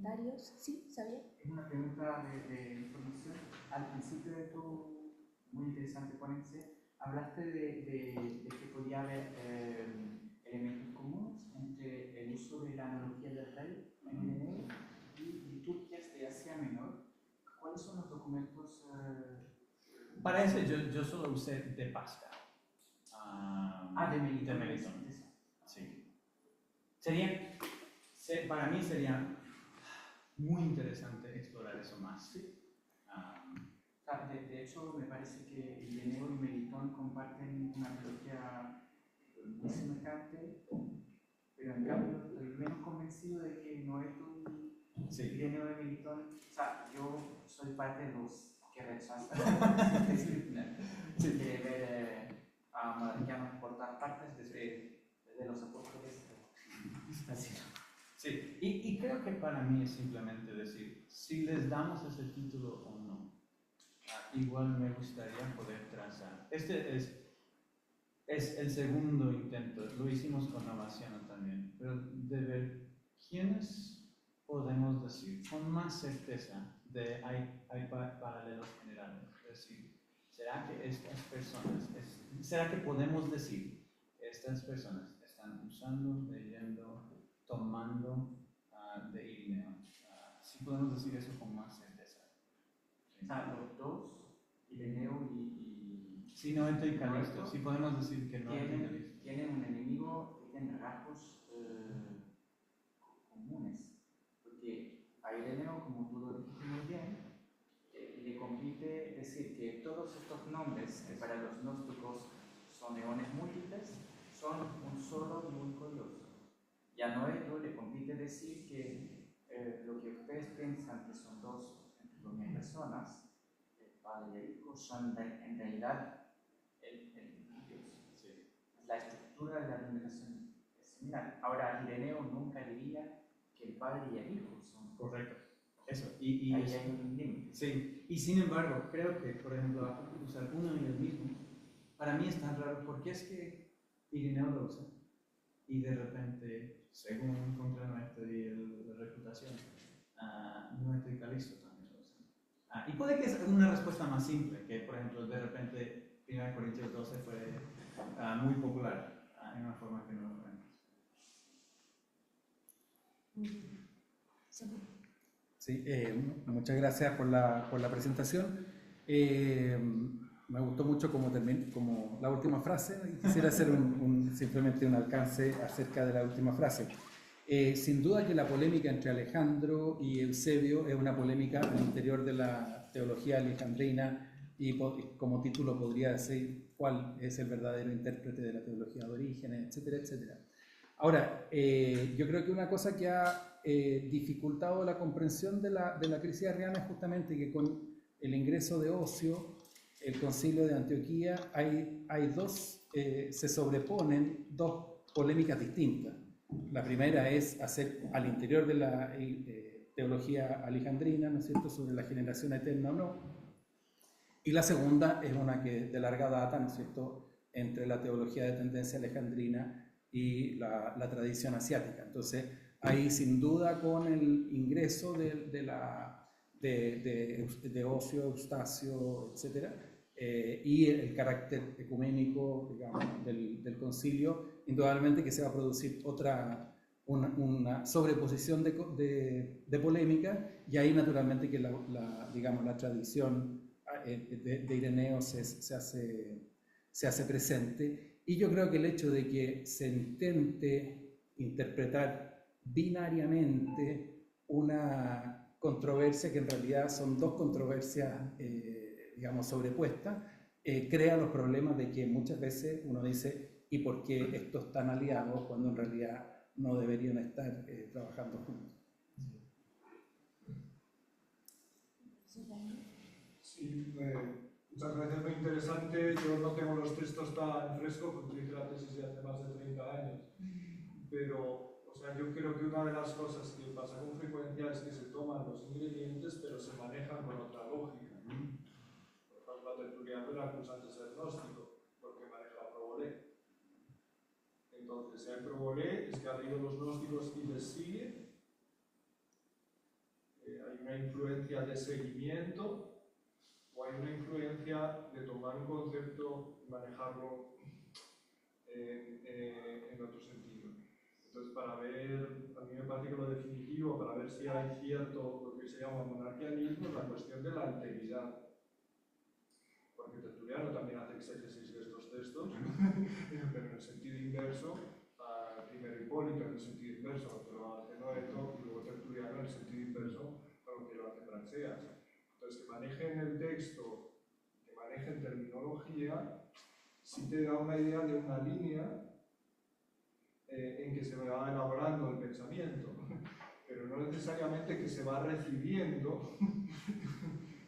comentarios. Sí, Xavier. Es una pregunta de información. Al principio de tu muy interesante ponencia, hablaste de que podía haber elementos comunes entre el uso de la analogía del rey en Ireneo y liturgias de Asia Menor. ¿Cuáles son los documentos? Para eso yo solo usé de Pascal. De Melitón. De Melitón. Sí. Para mí sería muy interesante explorar eso más. Sí. De hecho, me parece que Ireneo y Melitón comparten una teología muy semejante, pero en cambio estoy menos convencido de que Noeto y Ireneo y Melitón, o sea, yo soy parte de los que rechazan de ver a Malaquianos por todas partes desde los apóstoles. Así. Sí, y creo que para mí es simplemente decir, si les damos ese título o no, igual me gustaría poder trazar. Este es el segundo intento, lo hicimos con Novaciano también, pero de ver quiénes podemos decir con más certeza de hay paralelos generales. Es decir, ¿será que estas personas, será que podemos decir estas personas están usando, leyendo, tomando de Ireneo? Sí podemos decir eso con más certeza. O sea, los dos, Ireneo y sí, Noeto y Calixto, sí podemos decir que Noeto y Calixto tienen un enemigo que tiene rasgos comunes, porque a Ireneo, como tú lo dijiste muy bien, le compite decir que todos estos nombres, que para los gnósticos son eones múltiples, son un solo y único Dios. Y a Noeto le compite decir que lo que ustedes piensan que son dos, entre comillas, personas, el Padre y el Hijo, son en realidad el Dios. Sí. La estructura de la argumentación es similar. Ahora, Ireneo nunca diría que el Padre y el Hijo son. Correcto. Eso. Ahí hay un límite. Sí. Y sin embargo, creo que, por ejemplo, usar uno y el mismo, para mí es tan raro porque es que Ireneo lo usa y de repente, según contra Noeto y la reputación, Noeto y Calixto también lo usan. Y puede que sea una respuesta más simple, que por ejemplo, de repente 1 Corintios 12 fue muy popular en una forma que no lo vemos. Sí, muchas gracias por la presentación. Me gustó mucho como la última frase y quisiera hacer simplemente un alcance acerca de la última frase. Sin duda que la polémica entre Alejandro y Eusebio es una polémica al interior de la teología alejandrina y como título podría decir cuál es el verdadero intérprete de la teología de Orígenes, etcétera, etcétera. Ahora, yo creo que una cosa que ha dificultado la comprensión de la crisis arriana es justamente que con el ingreso de Ocio, el concilio de Antioquía, se sobreponen dos polémicas distintas. La primera es hacer al interior de la teología alejandrina, ¿no es cierto?, sobre la generación eterna o no. Y la segunda es una que de larga data, ¿no es cierto?, entre la teología de tendencia alejandrina y la tradición asiática. Entonces, ahí sin duda con el ingreso de Ocio, Eustacio, etc., y el carácter ecuménico, digamos, del concilio, indudablemente que se va a producir una sobreposición de polémica, y ahí naturalmente que la tradición de Ireneo se hace presente. Y yo creo que el hecho de que se intente interpretar binariamente una controversia que en realidad son dos controversias, digamos, sobrepuestas, crea los problemas de que muchas veces uno dice ¿y por qué estos están aliados cuando en realidad no deberían estar trabajando juntos? Sí, muchas gracias, muy interesante. Yo no tengo los textos tan frescos porque hice la tesis de hace más de 30 años, pero o sea, yo creo que una de las cosas que pasa con frecuencia es que se toman los ingredientes pero se manejan con otra lógica. Por ejemplo, a Tertuliano le acusan de ser gnóstico porque maneja Probolé. Entonces, si hay Probolé es que ha leído los gnósticos y les sigue, influencia de seguimiento o hay una influencia de tomar un concepto y manejarlo en otro sentido. Entonces, para ver, a mí me parece que lo definitivo, para ver si hay cierto, lo que se llama monarquianismo, es la cuestión de la alteridad. Porque Tertuliano también hace exégesis de estos textos, pero en el sentido inverso, primero Hipólito en el sentido inverso, que lo hace Noeto, y luego Tertuliano en el sentido inverso, a lo que lo hace Praxeas. Entonces, que manejen el texto, que manejen terminología, sí te da una idea de una línea en que se va elaborando el pensamiento, pero no necesariamente que se va recibiendo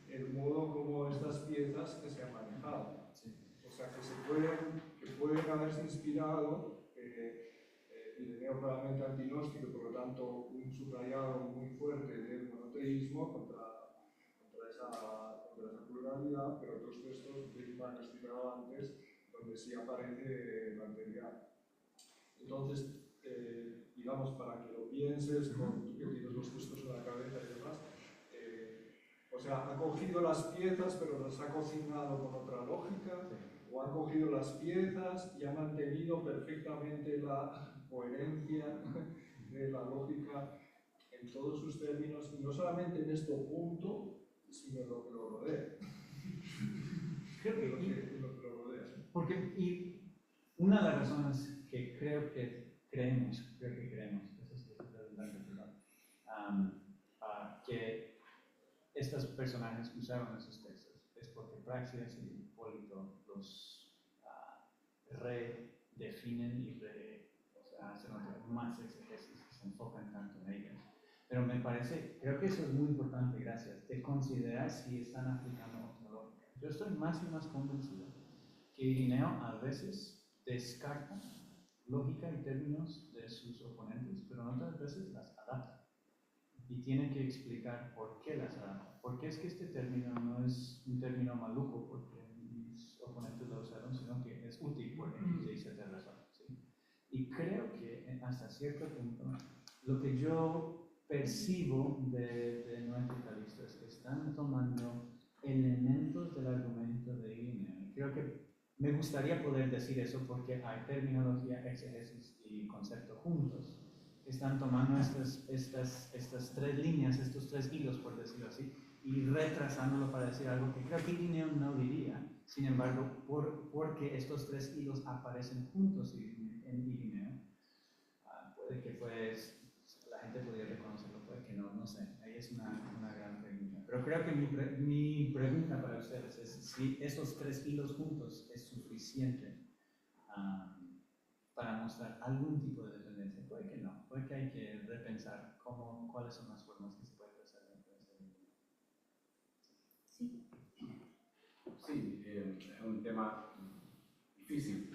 el modo como estas piezas que se han manejado. O sea, que pueden haberse inspirado, Ireneo claramente antinóstico, por lo tanto un subrayado muy fuerte del monoteísmo contra esa pluralidad, pero otros textos que he citado antes, donde sí aparece la alteridad. Entonces, digamos, para que lo pienses, tú que tienes los textos en la cabeza y demás, o sea, ha cogido las piezas, pero las ha cocinado con otra lógica, o ha cogido las piezas y ha mantenido perfectamente la coherencia de la lógica en todos sus términos, y no solamente en este punto, sino en lo que lo rodea. Creo que, lo que lo rodea. porque, y una de las razones que creo que creemos, eso es redundante, perdón, que estos personajes usaron esos textos es porque Praxeas y Hipólito los redefinen y hacen más exégesis, se enfocan tanto en ellas. Pero me parece, creo que eso es muy importante, gracias, de considerar si están aplicando otra lógica. Yo estoy más y más convencido que Ireneo a veces descarta lógica y términos de sus oponentes, pero otras veces las adapta. Y tiene que explicar por qué las adapta. Porque es que este término no es un término maluco porque mis oponentes lo usaron, sino que es útil por X, Y, Z razón. ¿Sí? Y creo que hasta cierto punto, lo que yo percibo de no anticalistas es que están tomando elementos del argumento de Ireneo. Creo que me gustaría poder decir eso porque hay terminología, exégesis y concepto juntos. Están tomando estas tres líneas, estos tres hilos, por decirlo así, y retrasándolo para decir algo que creo que Ireneo no diría. Sin embargo, porque estos tres hilos aparecen juntos en Ireneo, puede que pues la gente podría reconocerlo, puede que no, no sé. Ahí es una gran pregunta. Pero creo que mi pregunta para ustedes es si esos tres hilos juntos es suficiente para mostrar algún tipo de dependencia. Puede que no, puede que hay que repensar cuáles son las formas que se puede trazar dentro de ese límite. Sí. Sí, es un tema difícil.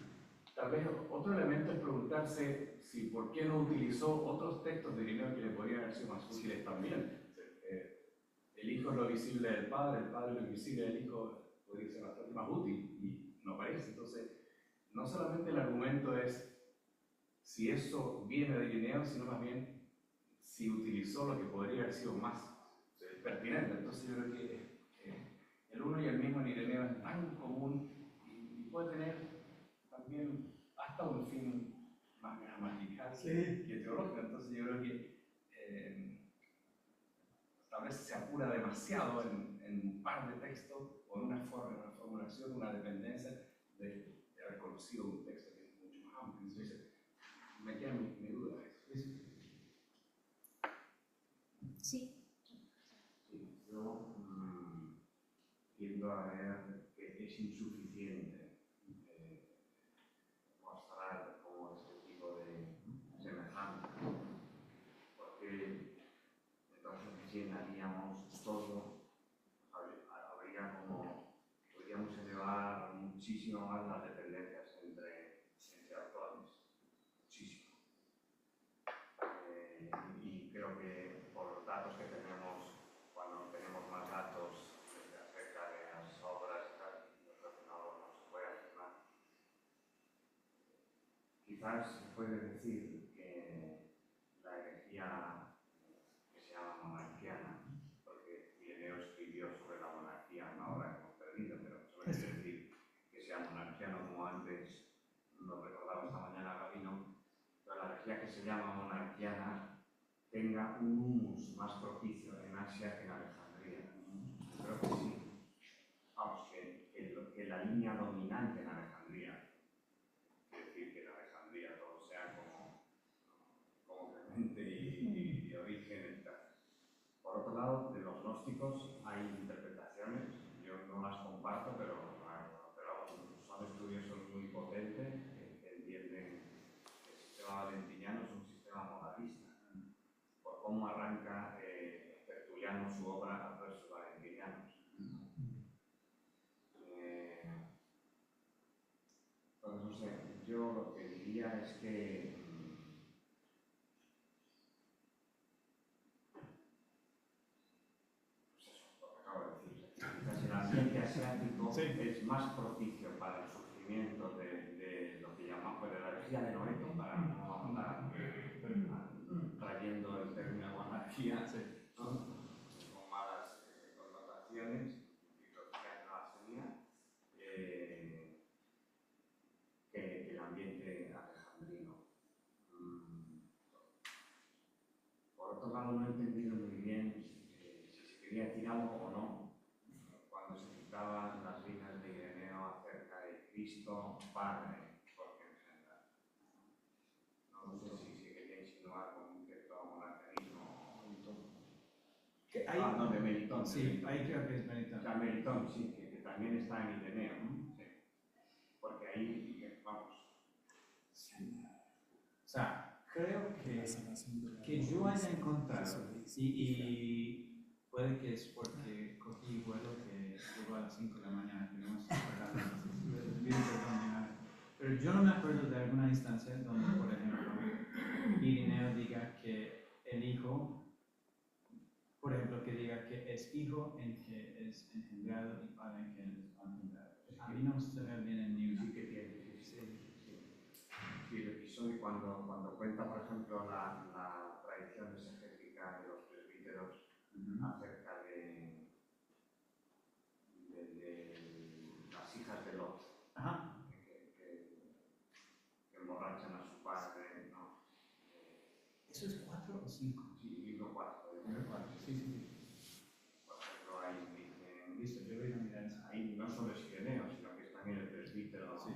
Tal vez otro elemento es preguntarse si por qué no utilizó otros textos de Ireneo que le podrían haber sido más útiles también. El hijo es lo visible del padre, el padre es lo invisible del hijo, podría ser bastante más útil y no parece. Entonces, no solamente el argumento es si eso viene de Ireneo, sino más bien si utilizó lo que podría haber sido más pertinente. Entonces yo creo que el uno y el mismo en Ireneo es tan común y puede tener también hasta un fin más gramatical que teológico. Entonces yo creo que tal vez se apura demasiado en un par de textos o en una forma, en una formulación, una dependencia de haber conocido un texto que es mucho más amplio. Entonces, me queda mi duda. Sí. Sí, yo tiendo a ver que es insuficiente mostrar como este tipo de semejanza, porque entonces llenaríamos todo, podríamos elevar muchísimo más las dependencias entre autores, muchísimo. Y creo que por los datos que tenemos, cuando tenemos más datos acerca de las obras y tal, yo creo que no se puede afirmar. Quizás se puede decir que la herejía que se llama monarquiana, porque se llama monarquiana tenga un humus más propicio en Asia que en Alejandría. Creo que sí. Vamos, que la línea dominante en Alejandría, es decir, que en Alejandría todo sea como Clemente y de origen y tal. Por otro lado, de los gnósticos hay interpretaciones, yo no las comparto, pero son estudiosos muy potentes que entienden que el sistema valentiniano es un sistema moralista. Por cómo arranca Tertuliano su obra a versos valentinianos. Entonces, no sé, yo lo que diría es que pues eso, lo que acabo de decir, quizás el ambiente asiático es más propicio para el surgimiento de lo que llamamos de la herejía de Noeto, para no andar trayendo el término monarquía, ¿no? Con malas connotaciones, y lo que no las tenía, que el ambiente alejandrino. Por otro lado, no he entendido muy bien si se quería decir algo o no cuando se citaban las líneas de Ireneo acerca de Cristo Padre, porque en general. No sé si se quería insinuar con un cierto monarcanismo. No, de Melitón. Sí, ahí creo que es Melitón. O sea, Melitón, sí, que también está en Ireneo, ¿no? Sí. Porque ahí, vamos. Sí. O sea, creo que yo haya encontrado, y puede que es porque cogí vuelo que llegó a las 5 de la mañana, que no estoy pero yo no me acuerdo de alguna instancia donde, por ejemplo, Ireneo diga que el hijo, por ejemplo, que diga que es hijo en que es engendrado y padre en que es engendrado. A mí no se me viene ni una. Sí que tiene, sí, el episodio cuando cuenta, por ejemplo, la tradición exegética de los presbíteros acerca de las hijas de Lot, que emborrachan a su padre, ¿no? ¿Eso es 4 o 5? Sí, libro 4. Sí. Por ejemplo, ahí dicen, Listo, yo voy a mirar eso. ahí no solo es Ireneo, sino que es también el presbítero. Sí.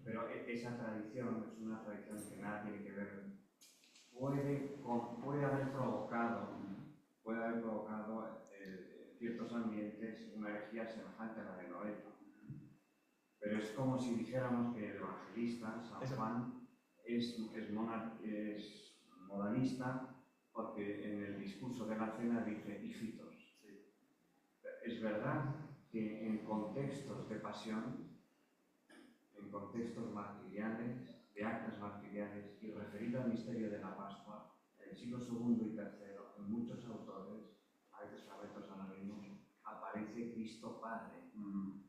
Pero esa tradición es una tradición que nada tiene que ver, puede haber provocado en ciertos ambientes una herejía semejante a la de Noeto. Pero es como si dijéramos que el evangelista, San Juan, es modalista porque en el discurso de la cena dice hijitos. Sí. Es verdad que en contextos de pasión, en contextos martiriales, de actas martiriales y referido al misterio de la Pascua, en el siglo II y III, en muchos autores, a veces fragmentos anónimos, aparece Cristo Padre.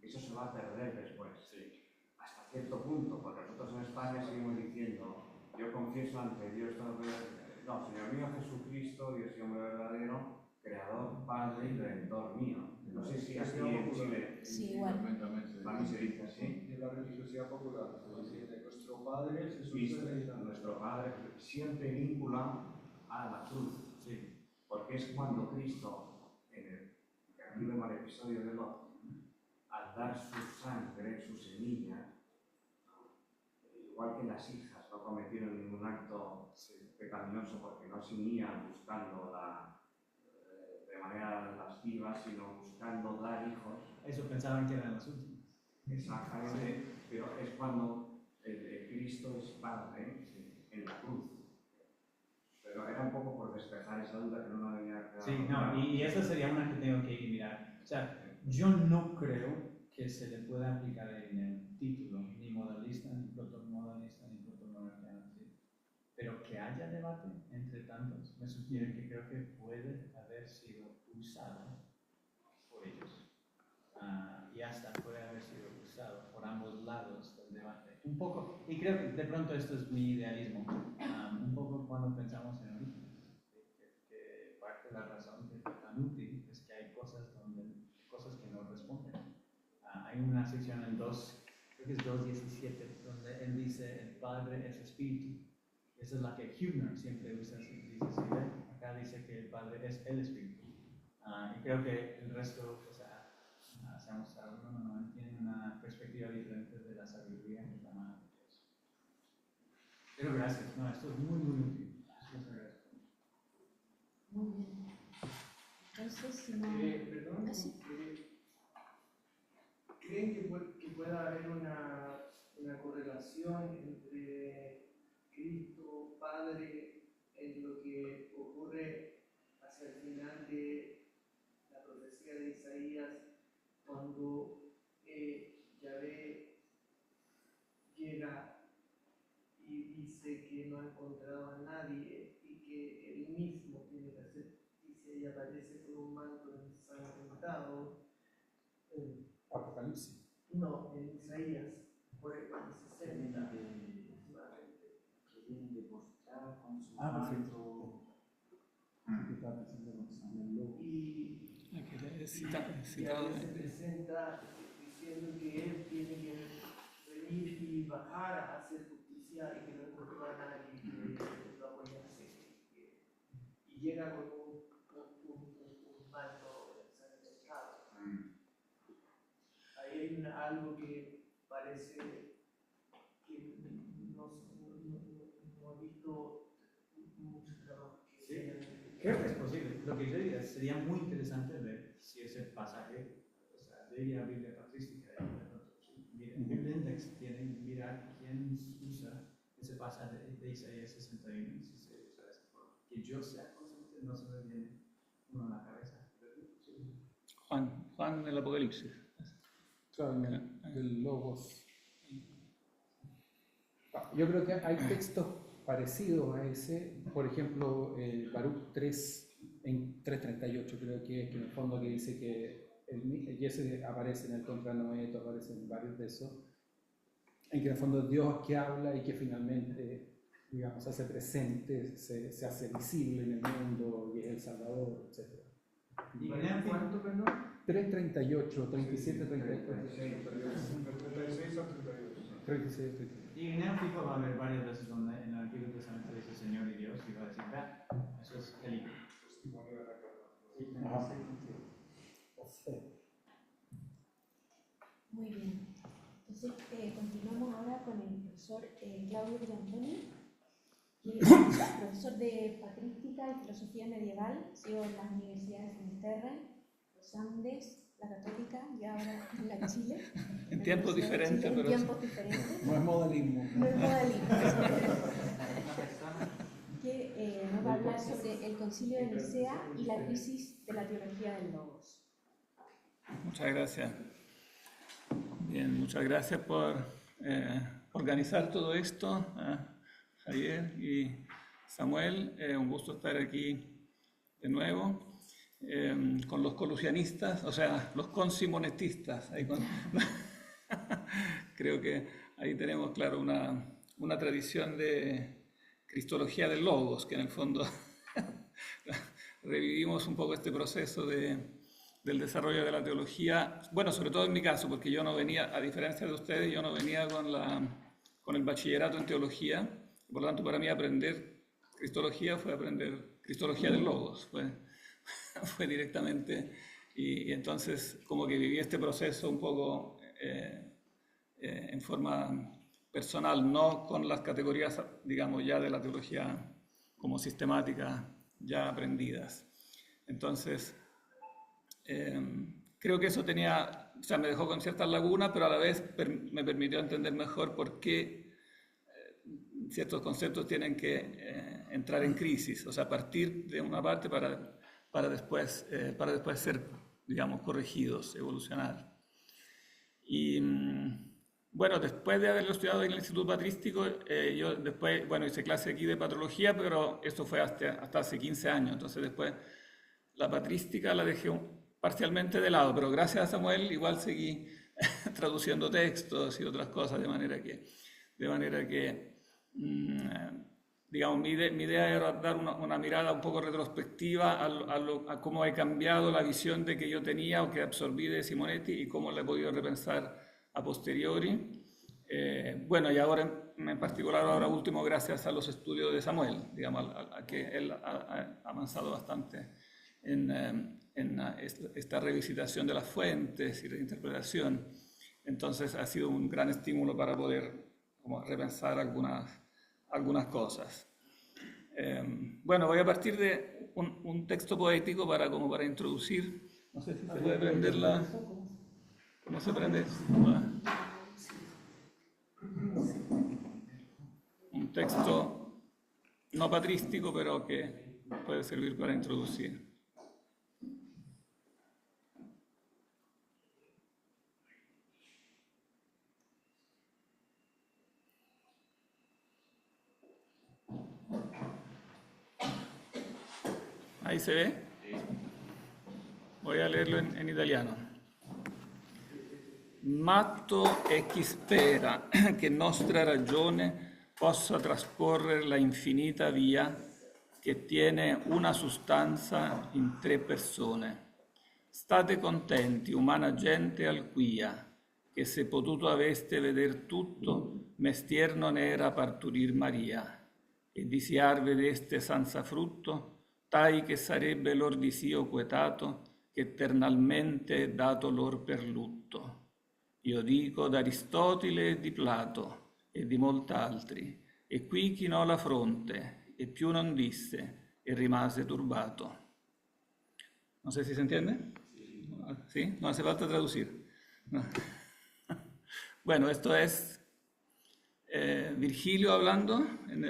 Eso se va a perder después. Sí. Hasta cierto punto, porque nosotros en España seguimos diciendo, yo confieso ante Dios, no, Señor mío Jesucristo, Dios y hombre verdadero, Creador, Padre y Redentor mío. No sé si así en Chile. Sí, igual. También se dice así. Y la religiosidad popular, de nuestro Padre Jesús Cristo, de la nuestro Padre, siempre vincula a la cruz. Sí. Porque es cuando Cristo, aquí vemos el episodio de Lot, al dar su sangre, su semilla, igual que las hijas no cometieron ningún acto pecaminoso porque no se unían buscando de manera lasciva, sino buscando dar hijos. Eso pensaban que eran los últimos. Exactamente, pero es cuando Cristo es Padre en la cruz. Pero era un poco por despejar esa duda que no me había quedado. Sí, no, y esa sería una que tengo que ir a mirar. O sea, yo no creo que se le pueda aplicar el título, ni modalista, ni protomodalista, ni protomonarquiano, ¿sí? Pero que haya debate entre tantos, me sugiere que creo que puede haber sido usado por ellos. Y hasta puede haber sido usado por ambos lados del debate. Un poco, y creo que de pronto esto es mi idealismo, un poco cuando pensamos en orígenes, que parte de la razón que es tan útil es que hay cosas que no responden. Hay una sección en creo que es 2.17, donde él dice el Padre es Espíritu, y Esa es la que Hübner siempre usa, dice, ¿sí ven? Acá dice que el Padre es el Espíritu. Y creo que el resto, o sea, seamos no tiene una perspectiva diferente de la sabiduría que es la mano de Dios. Pero gracias, no, esto es muy, muy útil. Muchas gracias. Muy bien. Entonces, si no... Perdón, Ah, sí. ¿Creen que pueda haber una correlación entre Cristo Padre en lo que ocurre hacia el final de la profecía de Isaías, cuando Yahvé llega y dice que no ha encontrado a nadie y que él mismo tiene que hacer justicia y aparece con un manto ensangrentado? Apocalipsis. No, en Isaías, por el 60 que viene de postrar con su Perfecto. y ahí se presenta diciendo que él tiene que venir y bajar a hacer justicia y que no encontró a nadie que lo apoyase. Y llega con un manto ensangrentado. Ahí hay algo que parece que no he visto mucho trabajo que Sí. se hayan. Creo que es posible. Lo que yo diría sería muy interesante ver si ese pasaje, o sea, de la Biblia patrística, mira, el index tiene, mira quién usa ese pasaje de Isaías 61, si se usa de esa forma. Que yo sea consciente, no se me viene uno a la cabeza. Juan el Apocalipsis. Claro, del Logos. Yo creo que hay textos parecidos a ese, por ejemplo, el Baruch 3, en 3.38, creo que es, que en el fondo que dice que y ese aparece en el contra Noé, aparece en varios de esos, en que en el fondo es Dios que habla y que finalmente, digamos, se hace presente, se hace visible en el mundo y es el Salvador, etc. Y ¿Cuánto, perdón? 3.38, 37, 34, 36 a 38. 36, 38. Y en el fijo va a haber varias veces donde en el Antiguo Testamento dice Señor y Dios, y va a decir, vea, eso es el hijo. Testimonio de la carne. Ajá. Muy bien. Entonces, continuamos ahora con el profesor Claudio Villantoni, que es profesor de Patrística y Filosofía Medieval, sigo en las universidades de Finisterre, los Andes, la Católica y ahora en la Chile. En tiempos diferentes, En pero tiempos diferentes. No es modalismo. No es modalismo. Que nos va a hablar sobre el Concilio de Nicea y la crisis de la teología del Logos. muchas gracias. Bien, muchas gracias por organizar todo esto, Javier y Samuel. Un gusto estar aquí de nuevo. Con los colusianistas, o sea, los consimonetistas. Creo que ahí tenemos, claro, una tradición de cristología del Logos, que en el fondo revivimos un poco este proceso del desarrollo de la teología, bueno, sobre todo en mi caso, porque yo no venía, a diferencia de ustedes, yo no venía con el bachillerato en teología, por lo tanto para mí aprender cristología fue aprender cristología del Logos, fue directamente, y entonces como que viví este proceso un poco en forma personal, no con las categorías, digamos, ya de la teología como sistemática ya aprendidas. Entonces, creo que eso me dejó con ciertas lagunas, pero a la vez me permitió entender mejor por qué ciertos conceptos tienen que entrar en crisis, o sea, partir de una parte para después ser, digamos, corregidos, evolucionar. Y bueno, después de haberlo estudiado en el Instituto Patrístico, yo después, bueno, hice clase aquí de patrología, pero esto fue hasta hace 15 años, entonces después la patrística la dejé parcialmente de lado, pero gracias a Samuel igual seguí traduciendo textos y otras cosas, de manera que digamos, mi idea era dar una mirada un poco retrospectiva a cómo he cambiado la visión que yo tenía o que absorbí de Simonetti y cómo la he podido repensar a posteriori, Bueno, y ahora, en particular, ahora último, gracias a los estudios de Samuel, digamos, a que él ha avanzado bastante en esta revisitación de las fuentes y reinterpretación. Entonces ha sido un gran estímulo para poder como repensar algunas cosas. Bueno, voy a partir de un texto poético para introducir. No sé si se puede prender ¿Cómo se prende? Un texto no patrístico, pero que puede servir para introducir. Ahí se ve. Voy a leerlo in italiano. Matto è chi spera che nostra ragione possa trasporre la infinita via che tiene una sostanza in 3 persone. State contenti, umana gente alquia, che se potuto aveste veder tutto, mestier non era parturir Maria, e disiar vedeste senza frutto, tai che sarebbe lor disio quetato, che eternalmente dato lor per lutto. Io dico d'Aristotele e di Plato e di molti altri, e qui chinò la fronte e più non disse e rimase turbato. No sé si se entiende. ¿Sí? No hace falta traducir. No. Bueno, esto es Virgilio hablando en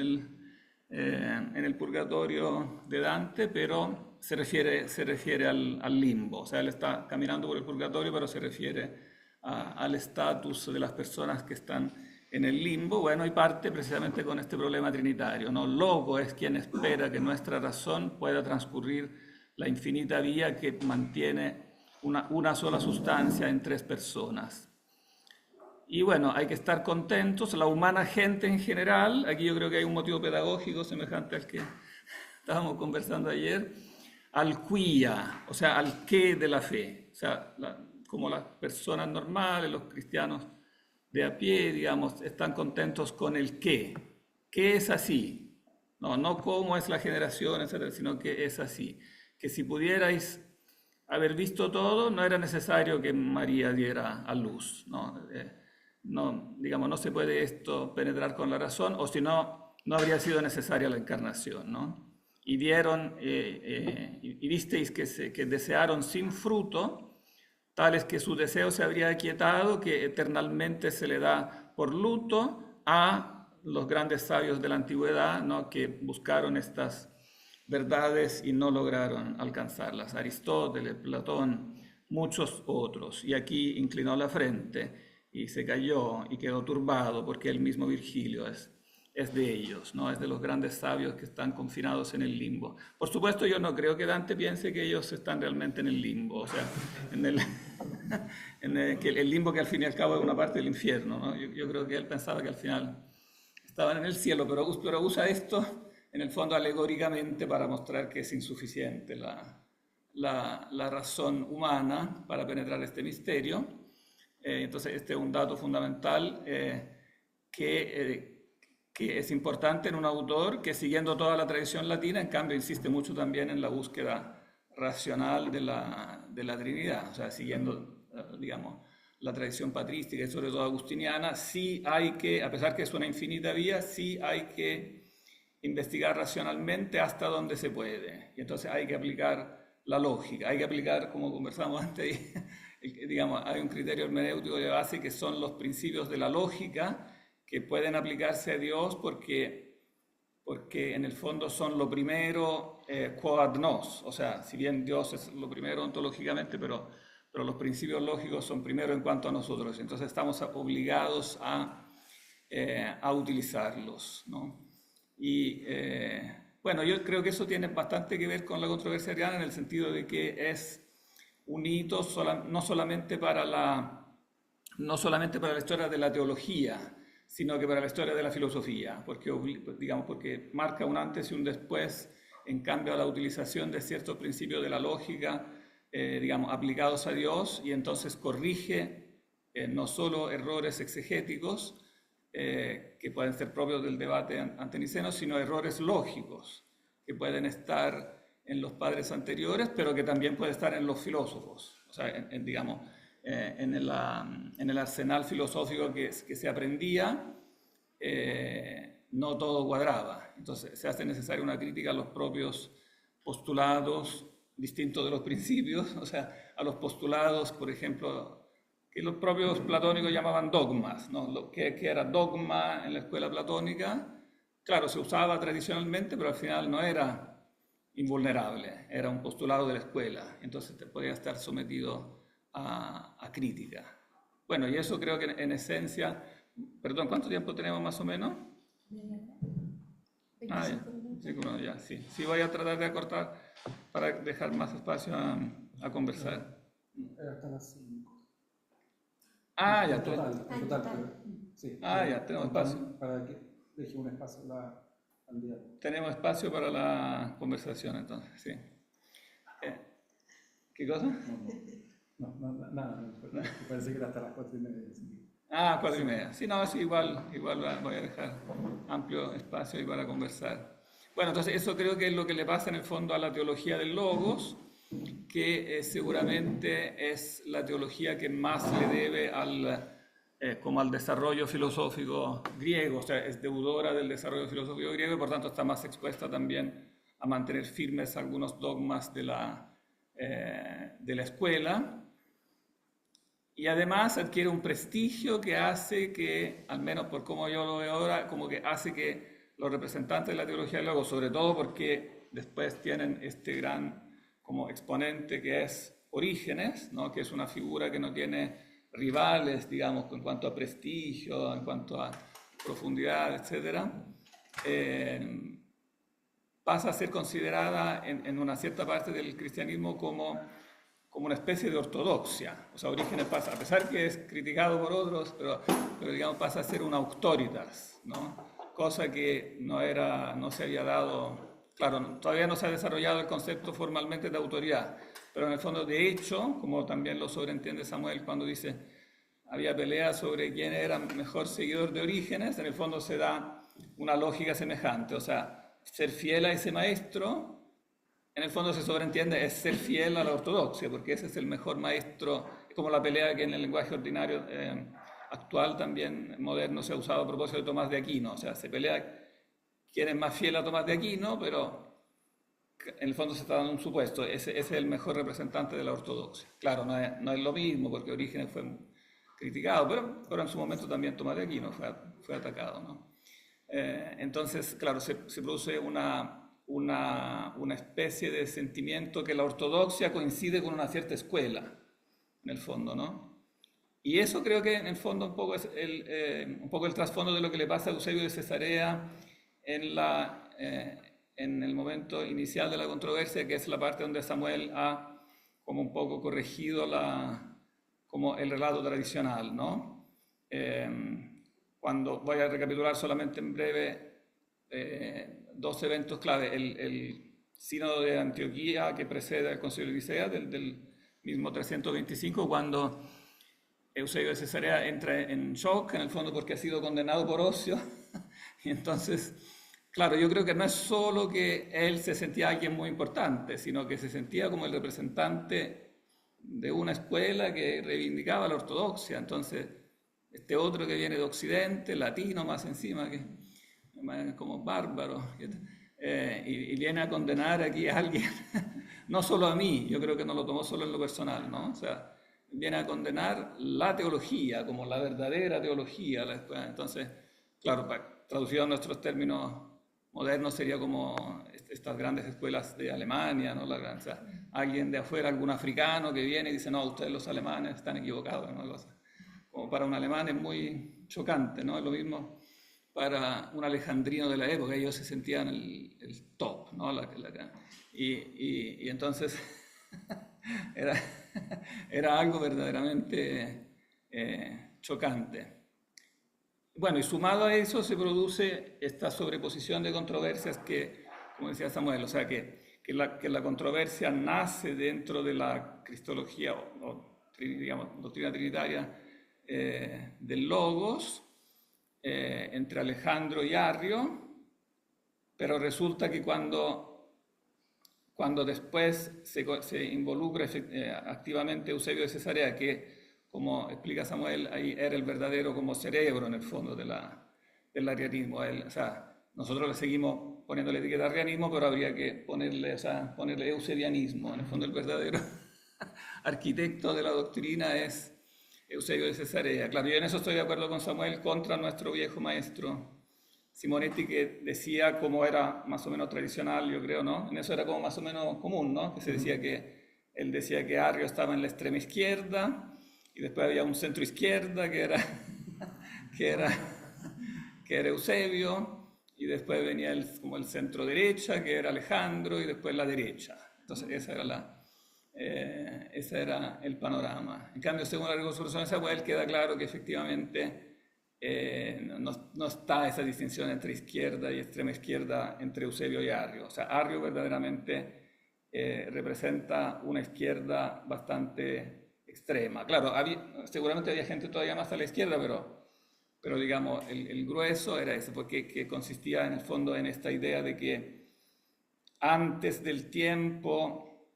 el Purgatorio de Dante, pero se refiere al limbo. O sea, él está caminando por el Purgatorio, pero se refiere al estatus de las personas que están en el limbo. Bueno, y parte precisamente con este problema trinitario, ¿no? Loco es quien espera que nuestra razón pueda transcurrir la infinita vía que mantiene una sola sustancia en 3 personas. Y bueno, hay que estar contentos, la humana gente en general. Aquí yo creo que hay un motivo pedagógico semejante al que estábamos conversando ayer, al quia, o sea, al qué de la fe, o sea, como las personas normales, los cristianos de a pie, digamos, están contentos con el qué es así, no cómo es la generación, etcétera, sino que es así, que si pudierais haber visto todo, no era necesario que María diera a luz, digamos, no se puede esto penetrar con la razón, o si no, no habría sido necesaria la encarnación, ¿no? Y vieron, y visteis que desearon sin fruto, tales que su deseo se habría aquietado, que eternalmente se le da por luto a los grandes sabios de la antigüedad, ¿no? Que buscaron estas verdades y no lograron alcanzarlas. Aristóteles, Platón, muchos otros. Y aquí inclinó la frente y se cayó y quedó turbado, porque el mismo Virgilio es de ellos, ¿no? Es de los grandes sabios que están confinados en el limbo. Por supuesto, yo no creo que Dante piense que ellos están realmente en el limbo, o sea, que el limbo que al fin y al cabo es una parte del infierno, ¿no? Yo creo que él pensaba que al final estaban en el cielo, pero usa esto en el fondo alegóricamente para mostrar que es insuficiente la razón humana para penetrar este misterio. Entonces, este es un dato fundamental que es importante en un autor que, siguiendo toda la tradición latina, en cambio insiste mucho también en la búsqueda racional de la Trinidad, o sea, siguiendo, digamos, la tradición patrística y sobre todo agustiniana. Sí hay que, a pesar que es una infinita vía, sí hay que investigar racionalmente hasta donde se puede, y entonces hay que aplicar la lógica, hay que aplicar, como conversamos antes, digamos, hay un criterio hermenéutico de base que son los principios de la lógica, que pueden aplicarse a Dios porque en el fondo son lo primero quod nos, o sea, si bien Dios es lo primero ontológicamente, pero los principios lógicos son primero en cuanto a nosotros, entonces estamos obligados a utilizarlos, ¿no? Y bueno, yo creo que eso tiene bastante que ver con la controversia ariana, en el sentido de que es un hito no solamente para la historia de la teología, sino que para la historia de la filosofía, porque marca un antes y un después en cambio a la utilización de ciertos principios de la lógica, aplicados a Dios, y entonces corrige no solo errores exegéticos, que pueden ser propios del debate anteniceno, sino errores lógicos que pueden estar en los padres anteriores, pero que también puede estar en los filósofos, o sea, digamos, en el arsenal filosófico que se aprendía, no todo cuadraba. Entonces se hace necesaria una crítica a los propios postulados distintos de los principios, o sea, a los postulados, por ejemplo, que los propios platónicos llamaban dogmas, ¿no? Que era dogma en la escuela platónica, claro, se usaba tradicionalmente, pero al final no era invulnerable, era un postulado de la escuela, entonces te podía estar sometido a crítica. Bueno, y eso creo que en esencia, perdón, ¿cuánto tiempo tenemos más o menos? Ah, ya. Sí, bueno, ya, sí. Sí, voy a tratar de acortar para dejar más espacio a conversar. Hasta las 5. Ah, ya, En total. Sí. Ah, ya, tenemos espacio. Para que deje un espacio al día. Tenemos espacio para la conversación, entonces, sí. ¿Qué cosa? No, nada. Me parece que era hasta las 4:30. Sí. Ah, 4:30. Sí, no, sí, igual voy a dejar amplio espacio ahí para conversar. Bueno, entonces eso creo que es lo que le pasa en el fondo a la teología del logos, que seguramente es la teología que más le debe como al desarrollo filosófico griego, o sea, es deudora del desarrollo filosófico griego y por tanto está más expuesta también a mantener firmes algunos dogmas de la escuela. Y además adquiere un prestigio que hace que, al menos por como yo lo veo ahora, como que hace que los representantes de la teología del logos, sobre todo porque después tienen este gran como exponente que es Orígenes, ¿no? Que es una figura que no tiene rivales, digamos, en cuanto a prestigio, en cuanto a profundidad, etc., pasa a ser considerada en una cierta parte del cristianismo como una especie de ortodoxia. O sea, Orígenes pasa, a pesar que es criticado por otros, pero digamos pasa a ser una auctoritas, ¿no? Cosa que no se había dado, claro, todavía no se ha desarrollado el concepto formalmente de autoridad, pero en el fondo, de hecho, como también lo sobreentiende Samuel cuando dice había pelea sobre quién era mejor seguidor de Orígenes, en el fondo se da una lógica semejante, o sea, ser fiel a ese maestro, en el fondo se sobreentiende es ser fiel a la ortodoxia, porque ese es el mejor maestro, como la pelea que en el lenguaje ordinario actual también moderno se ha usado a propósito de Tomás de Aquino, o sea, se pelea quién es más fiel a Tomás de Aquino, pero en el fondo se está dando un supuesto, ese es el mejor representante de la ortodoxia. Claro, no es lo mismo, porque Orígenes fue criticado, pero en su momento también Tomás de Aquino fue atacado, ¿no? Entonces, claro, se produce una especie de sentimiento que la ortodoxia coincide con una cierta escuela, en el fondo, ¿no? Y eso creo que en el fondo un poco es un poco el trasfondo de lo que le pasa a Eusebio de Cesarea en el momento inicial de la controversia, que es la parte donde Samuel ha como un poco corregido como el relato tradicional, ¿no? Cuando voy a recapitular solamente en breve dos eventos clave, el sínodo de Antioquía que precede al Concilio de Nicea del mismo 325, cuando Eusebio de Cesarea entra en shock, en el fondo porque ha sido condenado por Ocio, y entonces, claro, yo creo que no es solo que él se sentía alguien muy importante, sino que se sentía como el representante de una escuela que reivindicaba la ortodoxia. Entonces, este otro que viene de Occidente, latino más encima, que como bárbaro, y viene a condenar aquí a alguien, no solo a mí, yo creo que no lo tomó solo en lo personal, ¿no? O sea, viene a condenar la teología como la verdadera teología, la escuela. Entonces, claro, traducido a nuestros términos modernos sería como estas grandes escuelas de Alemania, ¿no? O sea, alguien de afuera, algún africano que viene y dice, no, ustedes los alemanes están equivocados, ¿no? Como para un alemán es muy chocante, ¿no? Es lo mismo para un alejandrino de la época, ellos se sentían el top, ¿no? Y entonces era algo verdaderamente chocante. Bueno, y sumado a eso se produce esta sobreposición de controversias que, como decía Samuel, o sea, que la controversia nace dentro de la cristología o digamos, doctrina trinitaria del Logos, entre Alejandro y Arrio, pero resulta que cuando después se involucra activamente Eusebio de Cesarea, que, como explica Samuel, ahí era el verdadero como cerebro en el fondo del arrianismo. O sea, nosotros le seguimos poniendo la etiqueta arrianismo, pero habría que ponerle eusebianismo. En el fondo el verdadero arquitecto de la doctrina es Eusebio de Cesarea. Claro, yo en eso estoy de acuerdo con Samuel contra nuestro viejo maestro Simonetti, que decía como era más o menos tradicional, yo creo, ¿no? En eso era como más o menos común, ¿no? Que se decía él decía que Arrio estaba en la extrema izquierda y después había un centro izquierda que era Eusebio, y después venía como el centro derecha, que era Alejandro, y después la derecha. Entonces ese era el panorama. En cambio, según la reconstrucción de Samuel, queda claro que efectivamente no está esa distinción entre izquierda y extrema izquierda entre Eusebio y Arrio. O sea, Arrio verdaderamente representa una izquierda bastante extrema. Claro, seguramente había gente todavía más a la izquierda, pero digamos, el grueso era ese, porque que consistía en el fondo en esta idea de que antes del tiempo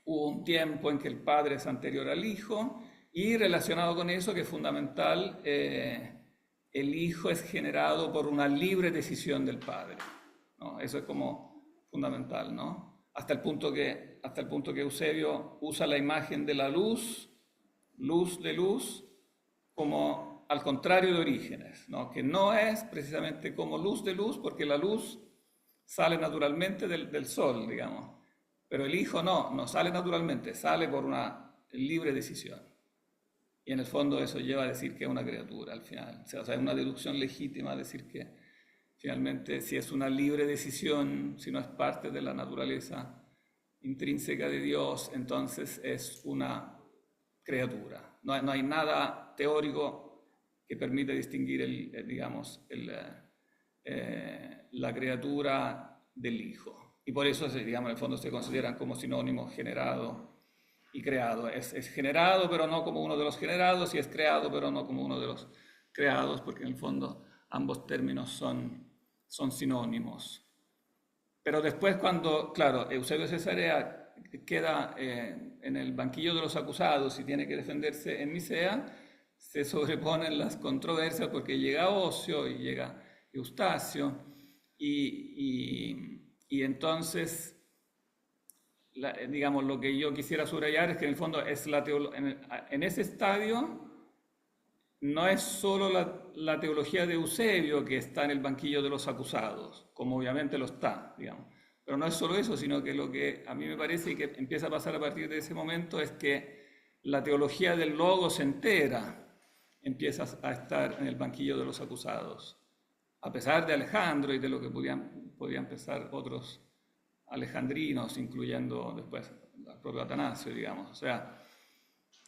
hubo un tiempo en que el Padre es anterior al Hijo, y relacionado con eso, que es fundamental, el Hijo es generado por una libre decisión del Padre, ¿no? Eso es como fundamental, ¿no? Hasta el punto que Eusebio usa la imagen de la luz de luz, como al contrario de Orígenes, ¿no? Que no es precisamente como luz de luz, porque la luz sale naturalmente del sol, digamos. Pero el Hijo no sale naturalmente, sale por una libre decisión. Y en el fondo eso lleva a decir que es una criatura al final. O sea, es una deducción legítima decir que finalmente si es una libre decisión, si no es parte de la naturaleza intrínseca de Dios, entonces es una criatura. No hay nada teórico que permite distinguir la criatura del Hijo. Y por eso, digamos, en el fondo se consideran como sinónimos generado y creado. Es generado, pero no como uno de los generados, y es creado, pero no como uno de los creados, porque en el fondo ambos términos son sinónimos. Pero después cuando, claro, Eusebio de Cesarea queda en el banquillo de los acusados y tiene que defenderse en Nicea, se sobreponen las controversias porque llega Ocio y llega Eustacio, y entonces, digamos, lo que yo quisiera subrayar es que en el fondo es en ese estadio no es solo la teología de Eusebio que está en el banquillo de los acusados, como obviamente lo está, digamos. Pero no es solo eso, sino que lo que a mí me parece y que empieza a pasar a partir de ese momento es que la teología del Logos entera empieza a estar en el banquillo de los acusados, a pesar de Alejandro y de lo que podían pensar otros alejandrinos, incluyendo después al propio Atanasio, digamos. O sea,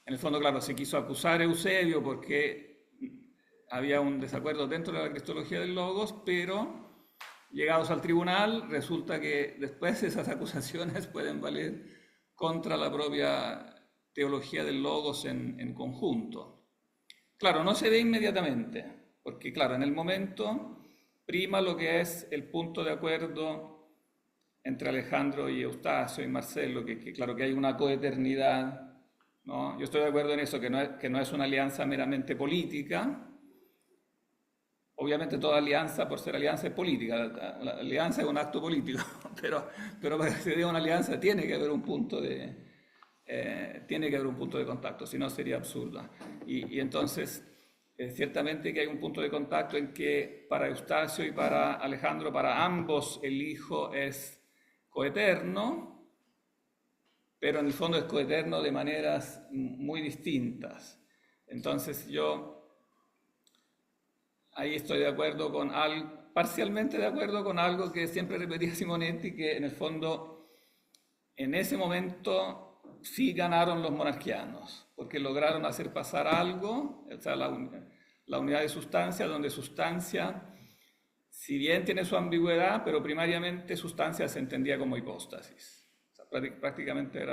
en el fondo, claro, se quiso acusar a Eusebio porque había un desacuerdo dentro de la cristología del Logos, pero llegados al tribunal resulta que después esas acusaciones pueden valer contra la propia teología del Logos en conjunto. Claro, no se ve inmediatamente, porque claro, en el momento prima lo que es el punto de acuerdo entre Alejandro y Eustacio y Marcelo, que claro que hay una coeternidad, ¿no? Yo estoy de acuerdo en eso, que no es una alianza meramente política. Obviamente toda alianza, por ser alianza, es política. La alianza es un acto político, pero para que se dé una alianza tiene que haber un punto de contacto, si no sería absurda. Y entonces, ciertamente que hay un punto de contacto en que para Eustacio y para Alejandro, para ambos, el Hijo es coeterno, pero en el fondo es coeterno de maneras muy distintas. Entonces yo ahí estoy de acuerdo parcialmente de acuerdo con algo que siempre repetía Simonetti, que en el fondo en ese momento sí ganaron los monarquianos, porque lograron hacer pasar algo, o sea, la unidad de sustancia, donde sustancia, si bien tiene su ambigüedad, pero primariamente sustancia se entendía como hipóstasis. O sea, prácticamente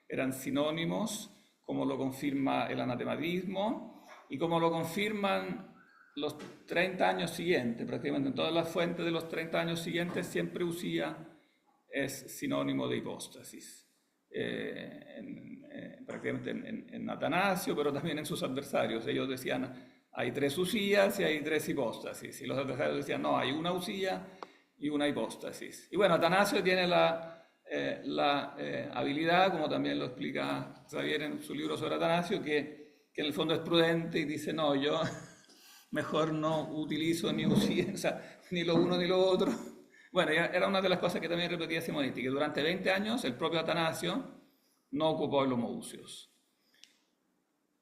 eran sinónimos, como lo confirma el anatematismo, y como lo confirman los 30 años siguientes, prácticamente en todas las fuentes de los 30 años siguientes, siempre usía es sinónimo de hipóstasis. Prácticamente en Atanasio, pero también en sus adversarios. Ellos decían, hay 3 usías y hay 3 hipóstasis. Y los adversarios decían, no, hay una usía y una hipóstasis. Y bueno, Atanasio tiene la habilidad, como también lo explica Xavier en su libro sobre Atanasio, que en el fondo es prudente y dice, no, yo mejor no utilizo ni usía, o sea, ni lo uno ni lo otro. Bueno, era una de las cosas que también repetía Simonetti, que durante 20 años el propio Atanasio no ocupó el homoousios.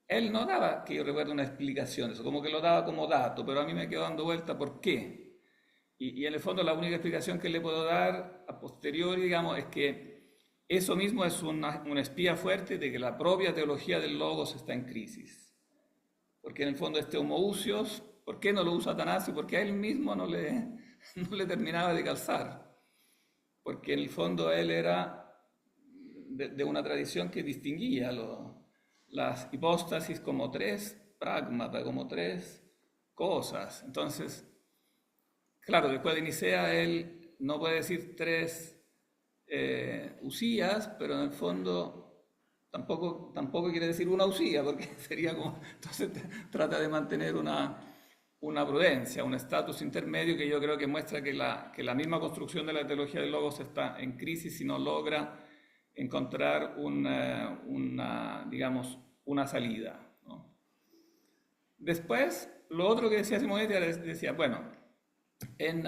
Él no daba, que yo recuerdo, una explicación, eso como que lo daba como dato, pero a mí me quedó dando vuelta por qué. Y en el fondo la única explicación que le puedo dar a posteriori, digamos, es que eso mismo es una espía fuerte de que la propia teología del logos está en crisis. Porque en el fondo este homoousios, ¿por qué no lo usa Atanasio? Porque a él mismo no le terminaba de calzar. Porque en el fondo él era de una tradición que distinguía las hipóstasis como 3 pragmata, como 3 cosas. Entonces, claro, después de Nicea él no puede decir 3 usías, pero en el fondo tampoco quiere decir una usía, porque sería como... Entonces trata de mantener una prudencia, un estatus intermedio que yo creo que muestra que la misma construcción de la teología del logos está en crisis y no logra encontrar digamos, una salida, ¿no? Después, lo otro que decía Simonetti decía, bueno, en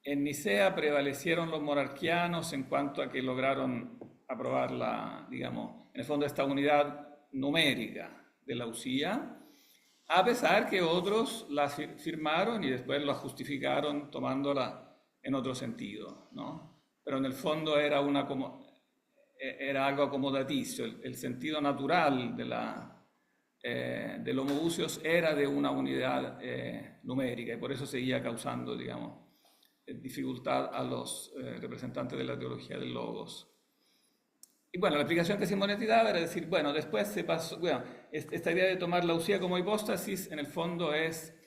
Nicea prevalecieron los monarquianos en cuanto a que lograron aprobar digamos, en el fondo esta unidad numérica de la usía, a pesar que otros la firmaron y después la justificaron tomándola en otro sentido, ¿no? Pero en el fondo era algo acomodaticio, el sentido natural del homoousios era de una unidad numérica y por eso seguía causando, digamos, dificultad a los representantes de la teología del logos. Y bueno, la explicación que Simonetti daba era decir, bueno, después se pasó, bueno, esta idea de tomar la usía como hipóstasis en el fondo es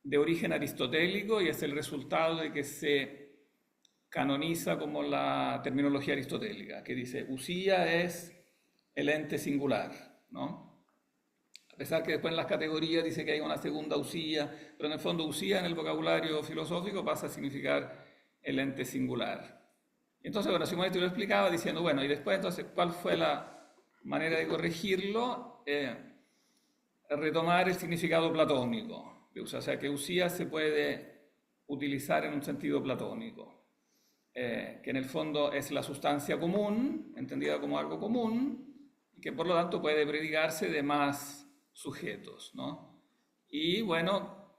de origen aristotélico y es el resultado de que se canoniza como la terminología aristotélica, que dice, usía es el ente singular, ¿no? A pesar que después en las categorías dice que hay una segunda usía, pero en el fondo usía en el vocabulario filosófico pasa a significar el ente singular. Y entonces, bueno, Simonetti lo explicaba diciendo, bueno, y después entonces, ¿cuál fue la manera de corregirlo? Retomar el significado platónico de usía, o sea, que usía se puede utilizar en un sentido platónico. Que en el fondo es la sustancia común, entendida como algo común, y que por lo tanto puede predicarse de más sujetos, ¿no? Y bueno,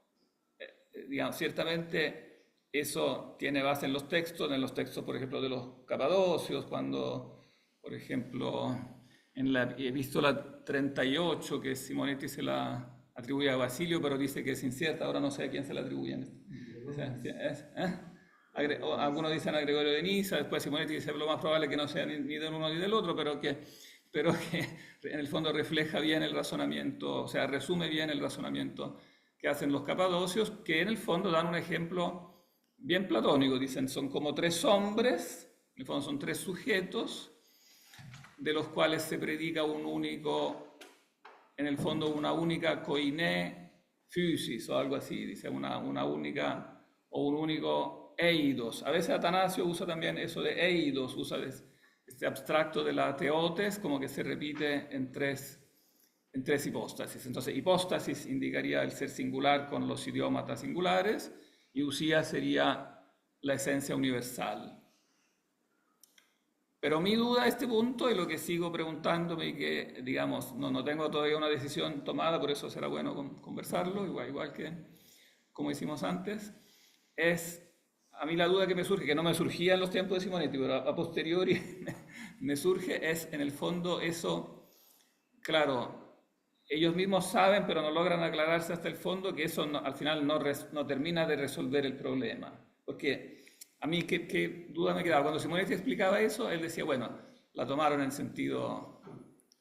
digamos, ciertamente eso tiene base en los textos, por ejemplo, de los capadocios, cuando, por ejemplo, en la epístola 38, que Simonetti se la atribuye a Basilio, pero dice que es incierta, ahora no sé a quién se la atribuyen. Algunos dicen a Gregorio de Niza, después Simonetti dice lo más probable que no sea ni del uno ni del otro, pero que en el fondo refleja bien el razonamiento, o sea, resume bien el razonamiento que hacen los capadocios, que en el fondo dan un ejemplo bien platónico, dicen, son como 3 hombres, en el fondo son 3 sujetos, de los cuales se predica un único, en el fondo una única koiné physis o algo así, dice, una única o un único eidos. A veces Atanasio usa también eso de eidos, usa este abstracto de la teotes como que se repite en tres hipóstasis. Entonces, hipóstasis indicaría el ser singular con los idiomatas singulares y usía sería la esencia universal. Pero mi duda a este punto, y lo que sigo preguntándome y que, digamos, no tengo todavía una decisión tomada, por eso será bueno conversarlo, igual que como hicimos antes, es... A mí la duda que me surge, que no me surgía en los tiempos de Simonetti, pero a posteriori me surge, es en el fondo eso, claro, ellos mismos saben, pero no logran aclararse hasta el fondo, que eso al final no termina de resolver el problema. Porque a mí, ¿qué duda me quedaba? Cuando Simonetti explicaba eso, él decía, bueno, la tomaron en sentido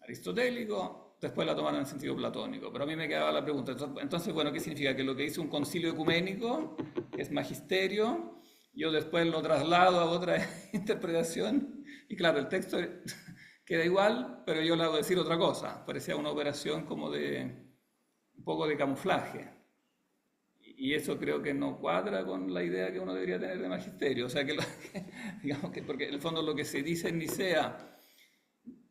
aristotélico, después la tomaron en sentido platónico, pero a mí me quedaba la pregunta, entonces, bueno, ¿qué significa? Que lo que hizo un concilio ecuménico, que es magisterio, yo después lo traslado a otra interpretación, y claro, el texto queda igual, pero yo le hago decir otra cosa, parecía una operación como de un poco de camuflaje, y eso creo que no cuadra con la idea que uno debería tener de magisterio, o sea, digamos que, porque en el fondo lo que se dice en Nicea,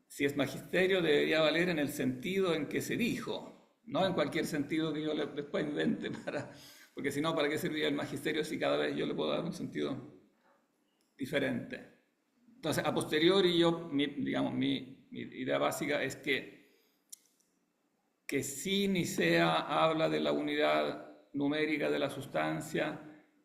si es magisterio, debería valer en el sentido en que se dijo, no en cualquier sentido que yo después invente, porque si no, ¿para qué serviría el magisterio si cada vez yo le puedo dar un sentido diferente? Entonces, a posteriori, mi idea básica es que sí Nicea habla de la unidad numérica de la sustancia,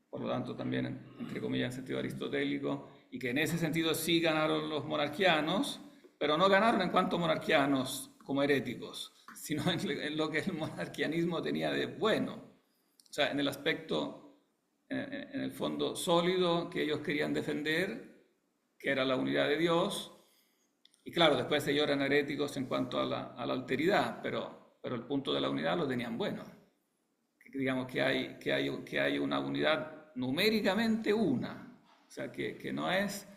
por lo tanto también, entre comillas, en sentido aristotélico, y que en ese sentido sí ganaron los monarquianos, pero no ganaron en cuanto monarquianos como heréticos, sino en lo que el monarquianismo tenía de bueno. O sea, en el aspecto, en el fondo sólido que ellos querían defender, que era la unidad de Dios. Y claro, después ellos eran heréticos en cuanto a la alteridad, pero el punto de la unidad lo tenían bueno. Digamos que hay una unidad numéricamente una. O sea, que no es...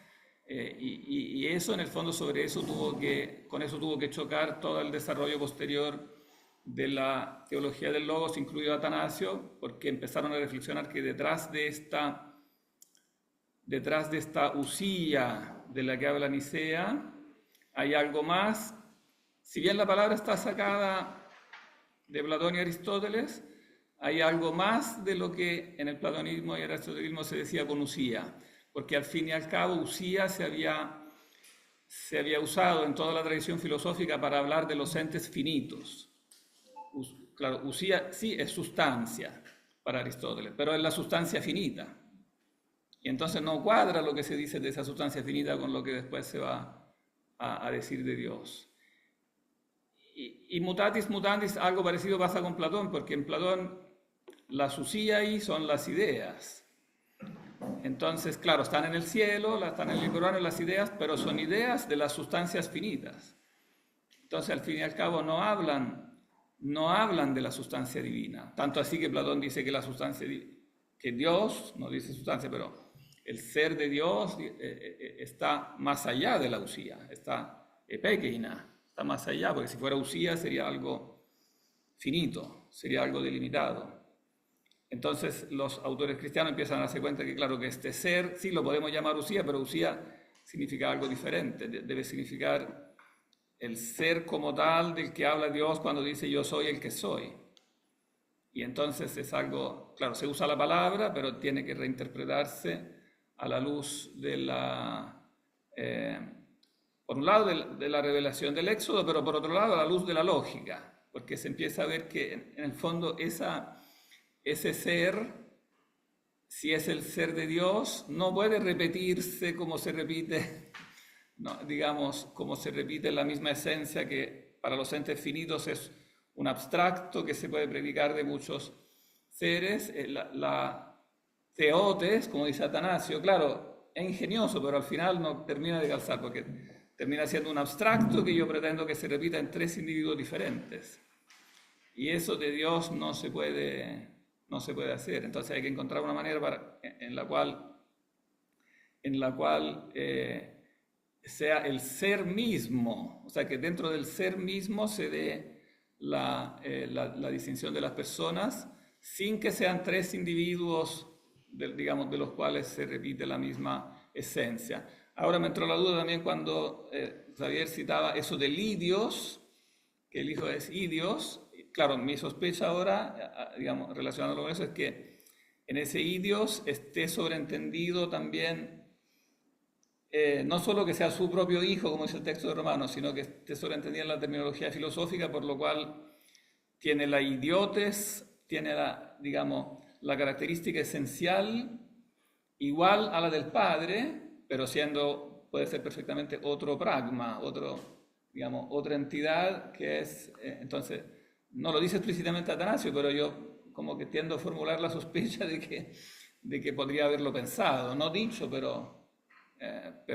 y eso, en el fondo, con eso tuvo que chocar todo el desarrollo posterior de la teología del Logos, incluido Atanasio, porque empezaron a reflexionar que detrás de esta usía de la que habla Nicea, hay algo más. Si bien la palabra está sacada de Platón y Aristóteles, hay algo más de lo que en el platonismo y el aristotelismo se decía con usía. Porque al fin y al cabo usía se había usado en toda la tradición filosófica para hablar de los entes finitos. Claro, usía sí es sustancia para Aristóteles, pero es la sustancia finita. Y entonces no cuadra lo que se dice de esa sustancia finita con lo que después se va a decir de Dios. Y mutatis mutandis, algo parecido pasa con Platón, porque en Platón las usíai son las ideas. Entonces, claro, están en el cielo, están en el Corán las ideas, pero son ideas de las sustancias finitas. Entonces, al fin y al cabo, no hablan de la sustancia divina. Tanto así que Platón dice que que Dios, no dice sustancia, pero el ser de Dios está más allá de la usía, está epekeina, está más allá, porque si fuera usía sería algo finito, sería algo delimitado. Entonces los autores cristianos empiezan a darse cuenta que, claro, que este ser, sí lo podemos llamar usía, pero usía significa algo diferente, debe significar el ser como tal del que habla Dios cuando dice yo soy el que soy. Y entonces es algo, claro, se usa la palabra, pero tiene que reinterpretarse a la luz de por un lado de la revelación del Éxodo, pero por otro lado a la luz de la lógica, porque se empieza a ver que en el fondo ese ser, si es el ser de Dios, no puede repetirse como se repite, no, digamos, como se repite la misma esencia que para los entes finitos es un abstracto que se puede predicar de muchos seres. La teotes, como dice Atanasio, claro, es ingenioso, pero al final no termina de calzar, porque termina siendo un abstracto que yo pretendo que se repita en tres individuos diferentes. Y eso de Dios no se puede hacer. Entonces hay que encontrar una manera en la cual sea el ser mismo, o sea, que dentro del ser mismo se dé la distinción de las personas sin que sean tres individuos, digamos, de los cuales se repite la misma esencia. Ahora me entró la duda también cuando Xavier citaba eso del idios, que el hijo es idios. Claro, mi sospecha ahora, digamos, relacionándolo con eso, es que en ese idios esté sobreentendido también, no solo que sea su propio hijo, como dice el texto de Romanos, sino que esté sobreentendido en la terminología filosófica, por lo cual tiene la idiotes, tiene la característica esencial igual a la del Padre, pero puede ser perfectamente otro pragma, otra entidad que es, entonces, no lo dice explícitamente Atanasio, pero yo como que tiendo a formular la sospecha de que podría haberlo pensado, no dicho, pero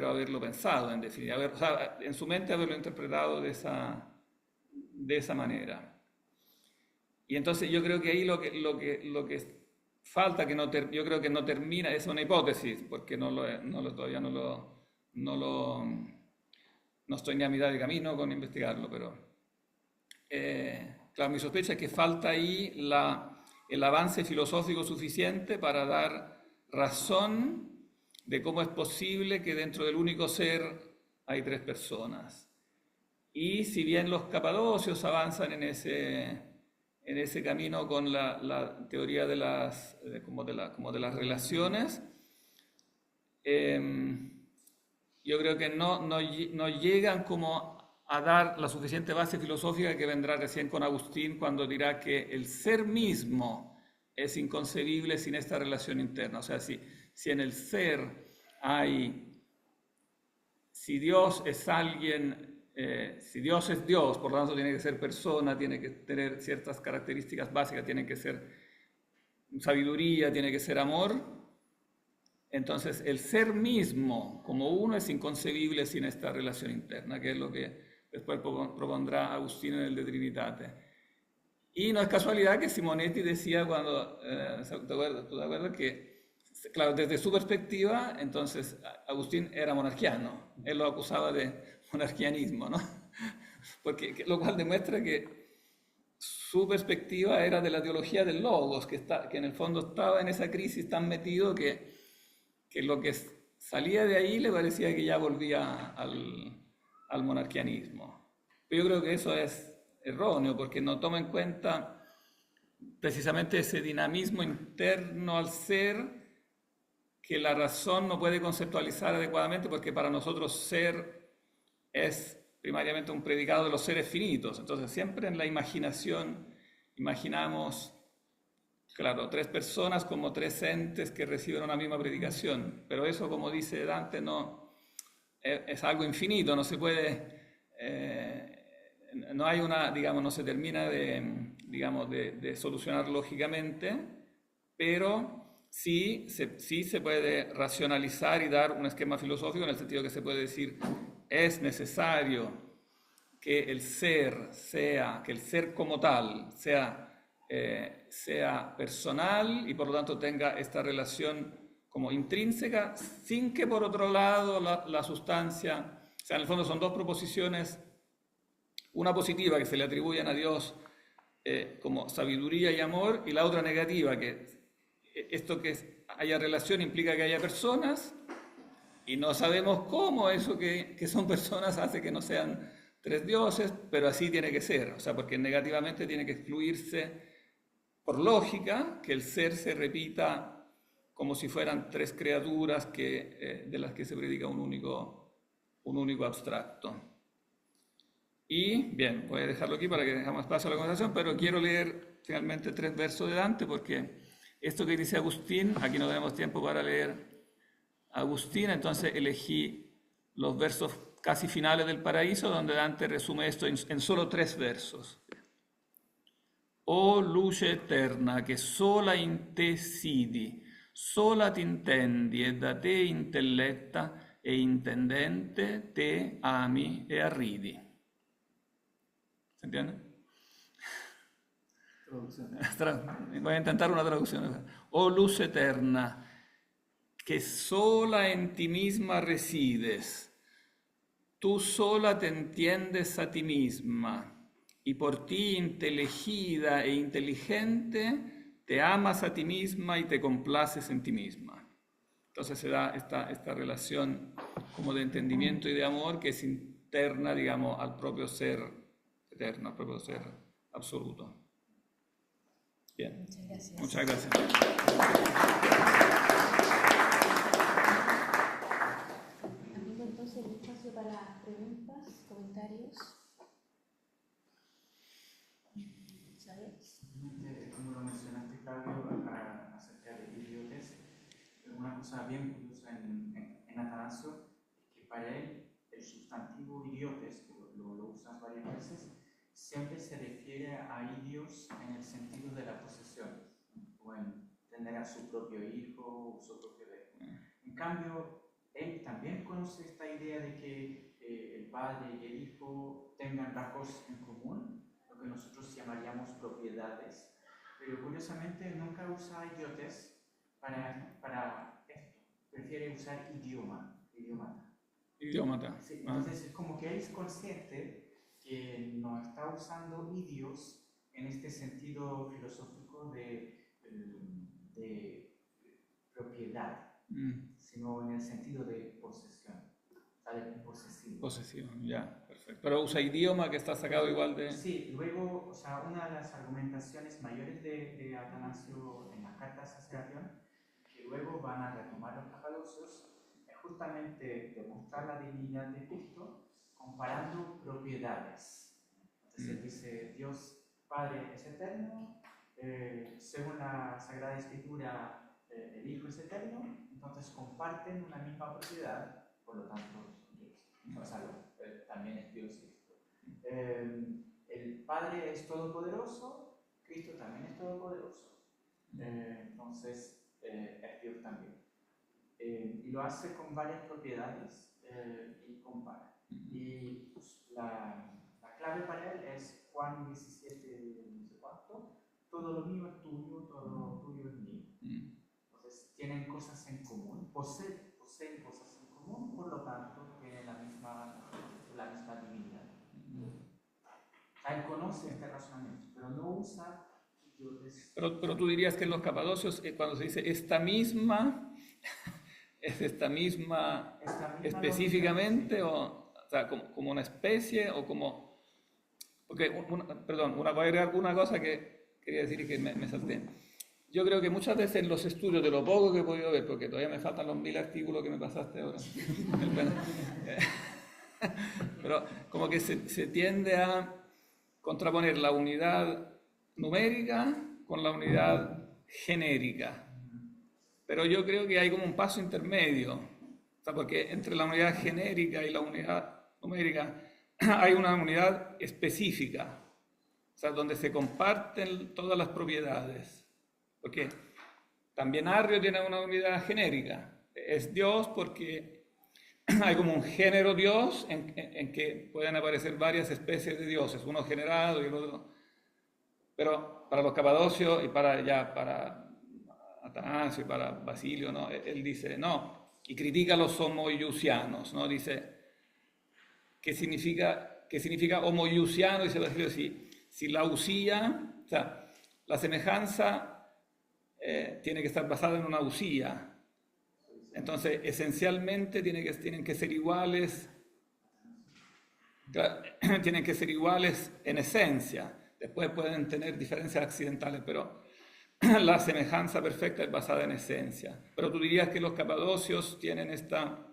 haberlo pensado, en definitiva, en su mente haberlo interpretado de de esa manera. Y entonces yo creo que ahí lo que falta, yo creo que no termina, es una hipótesis, porque todavía no estoy ni a mitad de camino con investigarlo, pero claro, mi sospecha es que falta ahí el avance filosófico suficiente para dar razón de cómo es posible que dentro del único ser hay tres personas. Y si bien los capadocios avanzan en ese camino con la teoría de las relaciones, yo creo que no llegan como a dar la suficiente base filosófica que vendrá recién con Agustín cuando dirá que el ser mismo es inconcebible sin esta relación interna. O sea, si en el ser si Dios es alguien, si Dios es Dios, por lo tanto tiene que ser persona, tiene que tener ciertas características básicas, tiene que ser sabiduría, tiene que ser amor, entonces el ser mismo como uno es inconcebible sin esta relación interna, que es lo que después propondrá Agustín en el De Trinitate. Y no es casualidad que Simonetti decía cuando, ¿tú te acuerdas? Que, claro, desde su perspectiva, entonces Agustín era monarquiano, él lo acusaba de monarquianismo, ¿no? Lo cual demuestra que su perspectiva era de la teología del logos, que en el fondo estaba en esa crisis tan metido que lo que salía de ahí le parecía que ya volvía al monarquianismo. Pero yo creo que eso es erróneo, porque no toma en cuenta precisamente ese dinamismo interno al ser que la razón no puede conceptualizar adecuadamente, porque para nosotros ser es primariamente un predicado de los seres finitos. Entonces siempre en la imaginación imaginamos, claro, tres personas como tres entes que reciben una misma predicación, pero eso, como dice Dante, no es algo infinito, no se puede, no hay una, digamos, no se termina de solucionar lógicamente, pero sí se puede racionalizar y dar un esquema filosófico en el sentido que se puede decir es necesario que el ser como tal sea personal y por lo tanto tenga esta relación como intrínseca, sin que por otro lado la sustancia, o sea, en el fondo son dos proposiciones, una positiva que se le atribuyen a Dios como sabiduría y amor, y la otra negativa, que esto que haya relación implica que haya personas, y no sabemos cómo eso que son personas hace que no sean tres dioses, pero así tiene que ser, o sea, porque negativamente tiene que excluirse por lógica que el ser se repita como si fueran tres criaturas de las que se predica un único abstracto. Y bien, voy a dejarlo aquí para que dejemos espacio a la conversación, pero quiero leer finalmente 3 versos de Dante, porque esto que dice Agustín, aquí no tenemos tiempo para leer Agustín, entonces elegí los versos casi finales del Paraíso, donde Dante resume esto en solo 3 versos. O luce eterna, che sola in te sidi, sola t'intendi e da te intelletta e intendente te ami e arridi. ¿Se entiende? Voy a intentar una traducción. Oh luz eterna, que sola en ti misma resides, tú sola te entiendes a ti misma, y por ti inteligida e inteligente, te amas a ti misma y te complaces en ti misma. Entonces se da esta relación como de entendimiento y de amor que es interna, digamos, al propio ser eterno, al propio ser absoluto. Bien. Muchas gracias. Muchas gracias. Amigo, entonces el espacio para preguntas, comentarios. ¿Sabes? Como lo mencionaste, Claudio, acerca de idiotes, una cosa bien curiosa en Atanasio es que para él el sustantivo idiotes, que lo usas varias veces, siempre se refiere a idios en el sentido de la posesión, o en tener a su propio hijo o su propio bebé. En cambio, él también conoce esta idea de que el padre y el hijo tengan rasgos en común, que nosotros llamaríamos propiedades, pero curiosamente nunca usa idiotes para esto, prefiere usar idiomata. Idiomata. Sí, entonces es como que él es consciente que no está usando idios en este sentido filosófico de propiedad, sino en el sentido de posesión, ¿sabes? Posesivo. Posesión, ya, perfecto. Pero usa idioma que está sacado igual de... Sí, luego, o sea, una de las argumentaciones mayores de Atanasio en las cartas a Serapión, que luego van a retomar los Capadocios, es justamente demostrar la divinidad de Cristo comparando propiedades. Entonces él dice, Dios Padre es eterno, según la Sagrada Escritura, el Hijo es eterno, entonces comparten una misma propiedad, por lo tanto son Dios. O sea, también es Dios Cristo. El Padre es todopoderoso, Cristo también es todopoderoso. Entonces es Dios también. Y lo hace con varias propiedades y compara. Y pues, la clave para él es Juan 17, no sé cuánto, todo lo mío es tuyo, todo lo tuyo es mío. Entonces tienen cosas en común, poseen cosas en común, por lo tanto tienen la misma divinidad. Él conoce este razonamiento, pero no usa idiotes. Pero tú dirías que en los Capadocios, cuando se dice esta misma, ¿es esta misma específicamente o sea, como una especie o como... Porque, voy a agregar una cosa que quería decir y que me salté. Yo creo que muchas veces en los estudios, de lo poco que he podido ver, porque todavía me faltan los 1000 artículos que me pasaste ahora, pero como que se tiende a contraponer la unidad numérica con la unidad genérica. Pero yo creo que hay como un paso intermedio, o sea, porque entre la unidad genérica y la unidad numérica hay una unidad específica, o sea, donde se comparten todas las propiedades. Porque también Arrio tiene una unidad genérica, es Dios porque hay como un género Dios en que pueden aparecer varias especies de dioses, uno generado y el otro. Pero para los Capadocios y para Atanasio y para Basilio, ¿no? Él dice, no, y critica a los homoiusianos, ¿no? Dice, ¿qué significa homoiusiano? Dice Basilio, si la usía, o sea, la semejanza tiene que estar basada en una usía. Entonces, esencialmente tienen que ser iguales, tienen que ser iguales en esencia. Después pueden tener diferencias accidentales, pero la semejanza perfecta es basada en esencia. Pero tú dirías que los Capadocios tienen esta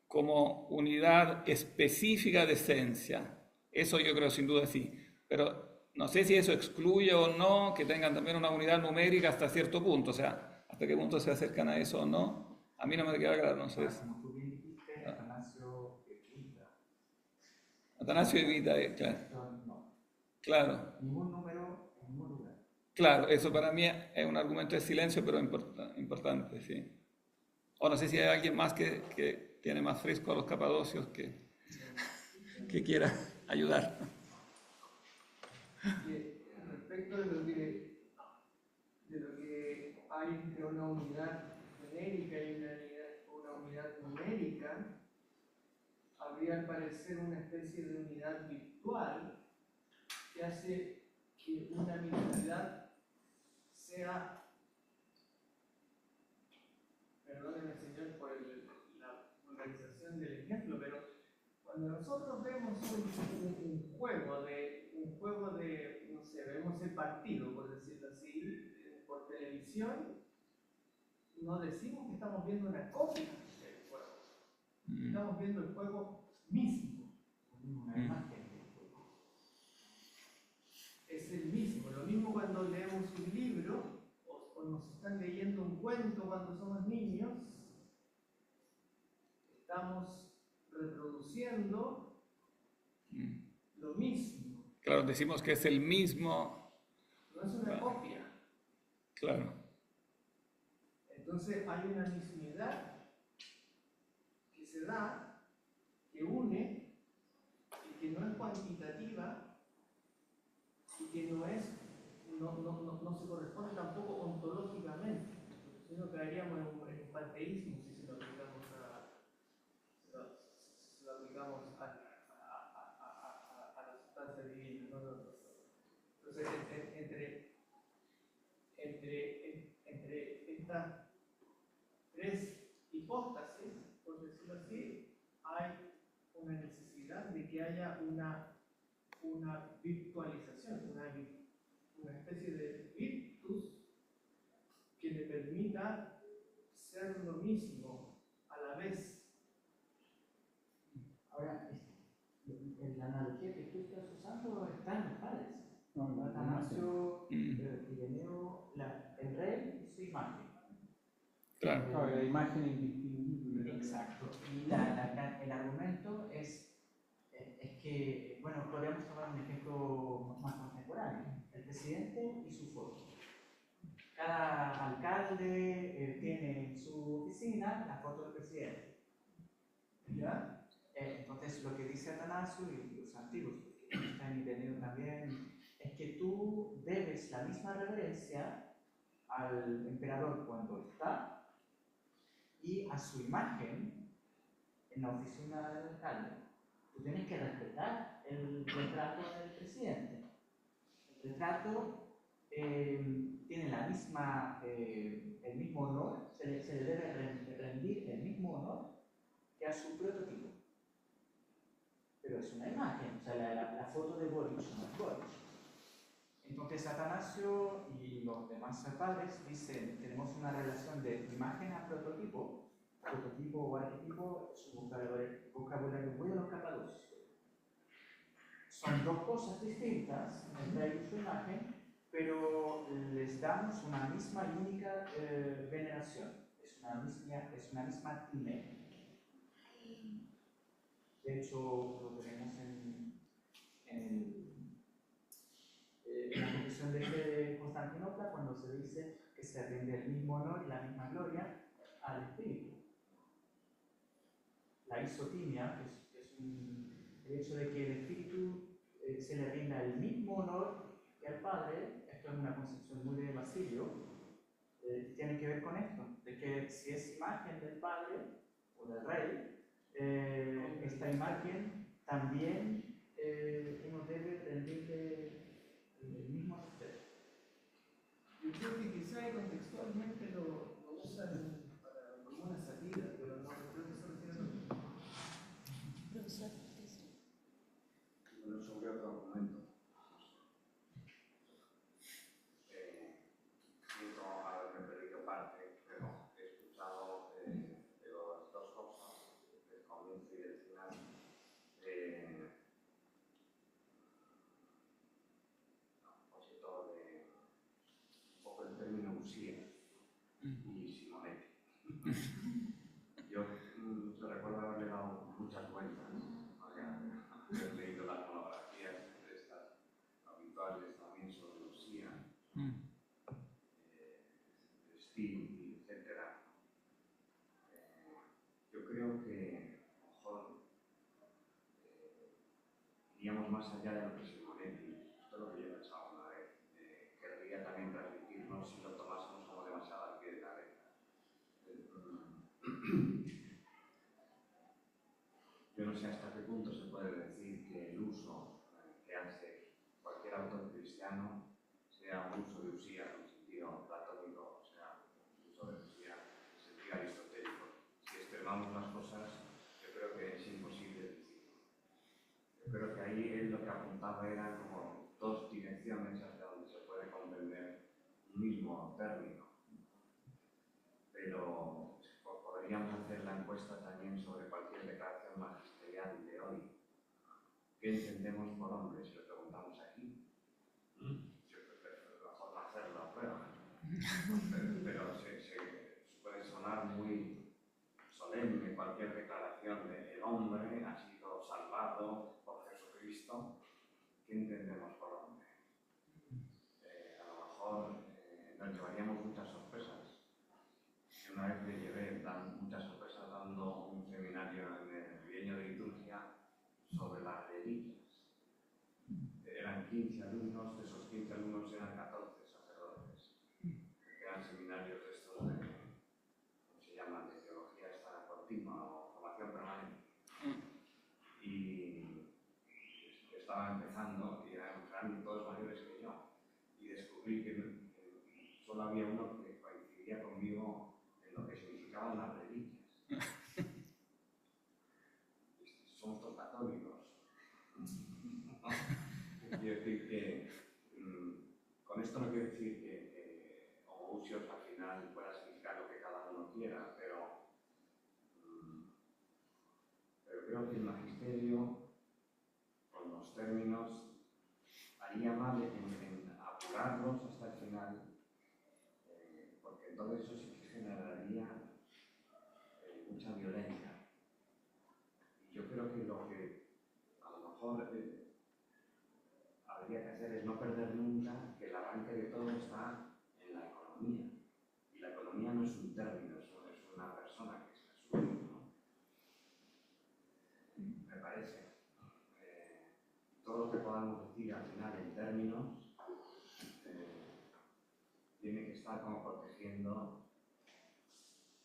como unidad específica de esencia. Eso yo creo sin duda sí. Pero no sé si eso excluye o no que tengan también una unidad numérica hasta cierto punto. O sea, hasta qué punto se acercan a eso o no. A mí no me queda claro, no sé. Como tú bien dijiste, Atanasio evita. Atanasio evita, claro. No. Claro. Ningún número en ningún lugar. Claro, eso para mí es un argumento de silencio, pero importante, sí. O no sé si hay alguien más que tiene más fresco a los Capadocios que quiera ayudar. Respecto de lo que hay entre una unidad genérica y una unidad numérica, habría al parecer una especie de unidad virtual que hace que una mismidad sea, perdónenme señor por la organización del ejemplo, pero cuando nosotros vemos un juego de, no sé, vemos el partido, por decirlo así, por televisión, no decimos que estamos viendo una copia del juego. Estamos viendo el juego mismo. Una imagen del juego. Es el mismo. Lo mismo cuando leemos un libro o nos están leyendo un cuento cuando somos niños, estamos reproduciendo lo mismo. Claro, decimos que es el mismo. No es una copia. Claro. Entonces hay una mismidad que se da, que une y que no es cuantitativa, digamos, a la sustancia divina. Entonces, entre estas tres hipóstasis, por decirlo así, hay una necesidad de que haya una virtualización, una especie de virtus que le permita ser lo mismo a la vez. Ahora, la analogía que tú estás usando está en los padres. No, Atanasio, Ireneo, el rey y su imagen. Claro. no, la imagen indistinguible. Exacto. Y el argumento es que, bueno, podríamos tomar un ejemplo más contemporáneo. El presidente y su foto. Cada alcalde tiene en su oficina la foto del presidente. ¿Ya? Entonces, lo que dice Atanasio y los antiguos, que está en Ireneo también, es que tú debes la misma reverencia al emperador cuando está y a su imagen en la oficina del alcalde. Tú tienes que respetar el retrato del presidente. El retrato tiene la misma, el mismo honor, se le debe rendir el mismo honor que a su prototipo. Pero es una imagen, o sea, la foto de Boric no es Boric. Entonces Atanasio y los demás padres dicen, tenemos una relación de imagen a prototipo. Prototipo o arquetipo es un vocabulario muy de los capados. Son dos cosas distintas, el rey y su imagen, pero les damos una misma y única veneración. Es una misma time. De hecho, lo tenemos en la Comisión de Fe de Constantinopla, cuando se dice que se rinde el mismo honor y la misma gloria al Espíritu. La isotimia, que es el hecho de que el Espíritu se le rinda el mismo honor que al Padre. Esto es una concepción muy de Basilio, tiene que ver con esto, de que si es imagen del Padre o del Rey, esta imagen también uno debe rendirle el mismo respeto. Yo creo que quizá contextualmente lo usan como una salida, pero no creo que solo tiene lo Profesor, Bueno, sobre otro argumento. Siento haberme perdido parte, pero he escuchado de las dos cosas, del comienzo y del final, a propósito de un poco el término usía y Simonetti. Yo recuerdo haberle dado muchas vueltas, haber leído las monografías de estas habituales también sobre usía, Steele, etc. Yo creo que a lo mejor iríamos más allá de lo que Simonetti, esto es lo que yo he pensado una vez, querría también transmitirnos si lo tomásemos como demasiado al pie de la letra. Yo no sé hasta qué punto se puede decir que el uso que hace cualquier autor cristiano sea un uso de usía en un sentido platónico, o sea, un uso de usía en sentido aristotélico. Si extremamos las cosas, yo creo que es imposible decirlo. Yo creo que ahí él lo que apuntaba era como dos direcciones hacia donde se puede comprender un mismo término. Pero podríamos hacer la encuesta también sobre cualquier declaración magisterial de hoy. ¿Qué entendemos por hombre? Si lo preguntamos aquí. Yo prefiero mejor no hacer la prueba. Pero puede sonar muy solemne cualquier declaración de el hombre ha sido salvado por Jesucristo. ¿Qué entendemos por hombre? A lo mejor nos llevaríamos muchas sorpresas. Una vez me llevé muchas sorpresas dando un seminario en el bienio de liturgia sobre las reliquias. Eran 15 alumnos, de esos 15 alumnos eran 14 sacerdotes. Eran seminarios de estos de, ¿cómo se llaman? De teología esta continua o formación permanente. Y estaba empezando y eran todos mayores que yo. Y descubrí que solo había uno que coincidía conmigo en lo que significaban las reliquias. Somos todos católicos. Quiero decir que con esto no quiero decir que homoousios al final pueda significar lo que cada uno quiera, pero creo que el magisterio, con los términos, haría mal en apurarlos hasta el final, porque entonces eso sí que generaría mucha violencia. Y yo creo que lo que a lo mejor habría que hacer es no perder nunca que el arranque de todo está en la economía. Y la economía no es un término, es una persona que es Jesús, ¿no? Me parece. Todo lo que podamos decir al final en términos tiene que estar como protegiendo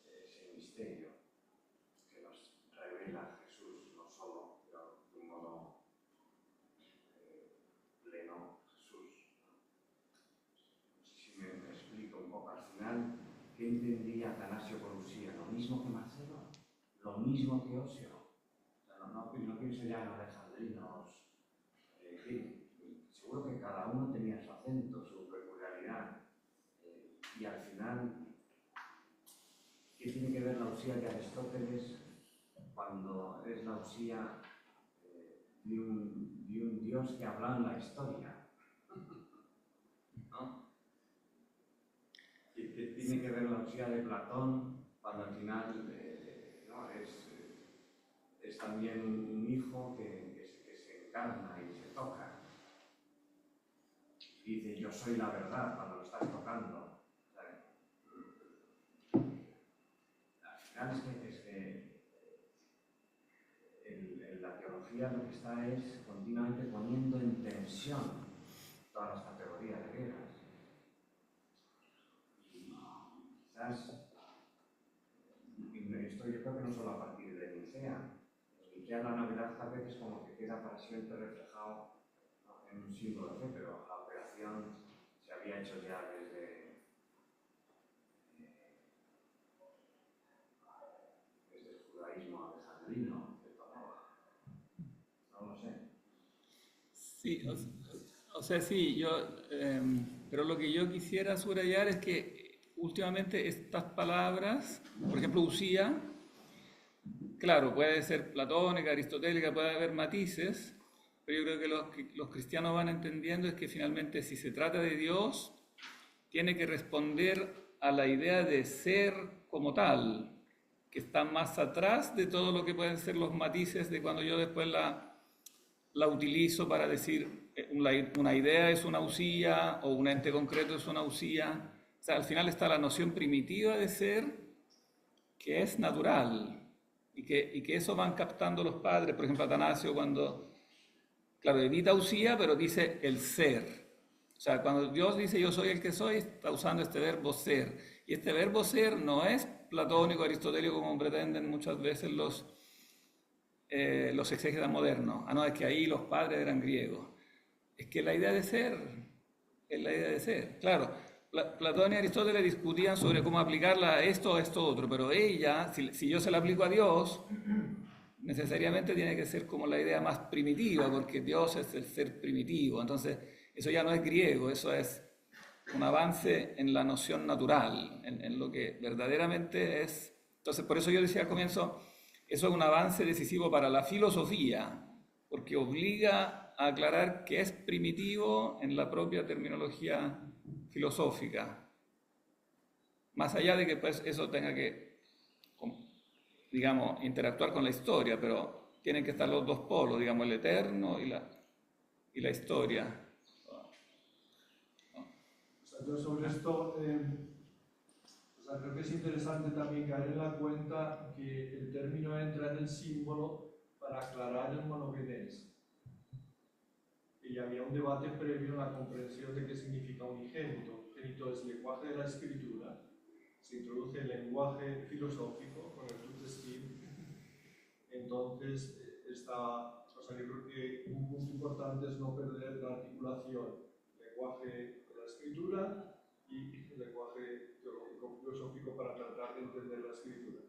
ese misterio que nos revela Jesús, no solo, pero de un modo pleno Jesús. No sé si me explico un poco al final. ¿Qué entendía Atanasio por Usía? ¿Lo mismo que Marcelo? ¿Lo mismo que Osio? No pienso ya en alejandrinos. Seguro que cada uno tenía su acento, su peculiaridad. Y al final, ¿qué tiene que ver la Usía de Aristóteles cuando es la Usía de un Dios que habla en la historia? ¿No? ¿Qué tiene que ver la Usía de Platón cuando al final ¿no? es también un hijo que se encarna y se toca? Y dice, yo soy la verdad cuando lo estás tocando. Al final es que en la teología lo que está es continuamente poniendo en tensión todas las categorías griegas. Y quizás, esto yo creo que no solo a partir de Nicea. Nicea la novedad a veces como que queda para siempre reflejado en un símbolo de fe, pero la operación se había hecho ya desde el judaísmo alejandrino, no lo sé. Sí, o sea, sí, pero lo que yo quisiera subrayar es que últimamente estas palabras, por ejemplo, Usía, claro, puede ser platónica, aristotélica, puede haber matices, pero yo creo que lo que los cristianos van entendiendo es que finalmente si se trata de Dios, tiene que responder a la idea de ser como tal, que está más atrás de todo lo que pueden ser los matices de cuando yo después la utilizo para decir una idea es una usía o un ente concreto es una usía. O sea, al final está la noción primitiva de ser que es natural y que eso van captando los padres. Por ejemplo, Atanasio cuando, claro, evita usía, pero dice el ser. O sea, cuando Dios dice yo soy el que soy, está usando este verbo ser. Y este verbo ser no es platónico, aristotélico, como pretenden muchas veces los exégetas modernos. No, es que ahí los padres eran griegos. Es que la idea de ser es la idea de ser. Claro, Platón y Aristóteles discutían sobre cómo aplicarla a esto o a esto otro, pero ella, si yo se la aplico a Dios, necesariamente tiene que ser como la idea más primitiva, porque Dios es el ser primitivo. Entonces, eso ya no es griego, eso es un avance en la noción natural, en lo que verdaderamente es. Entonces, por eso yo decía al comienzo, eso es un avance decisivo para la filosofía, porque obliga a aclarar que es primitivo en la propia terminología filosófica, más allá de que pues, eso tenga que, digamos, interactuar con la historia, pero tienen que estar los dos polos, digamos, el eterno y la historia. Yo sobre esto, creo que es interesante también caer en la cuenta que el término entra en el símbolo para aclarar el monogenes. Y había un debate previo en la comprensión de qué significa unigénito. Unigénito es el lenguaje de la escritura, se introduce el lenguaje filosófico con el Tuteskim. Entonces, sea, yo creo que un punto importante es no perder la articulación, lenguaje de la escritura y el lenguaje teológico filosófico para tratar de entender la escritura.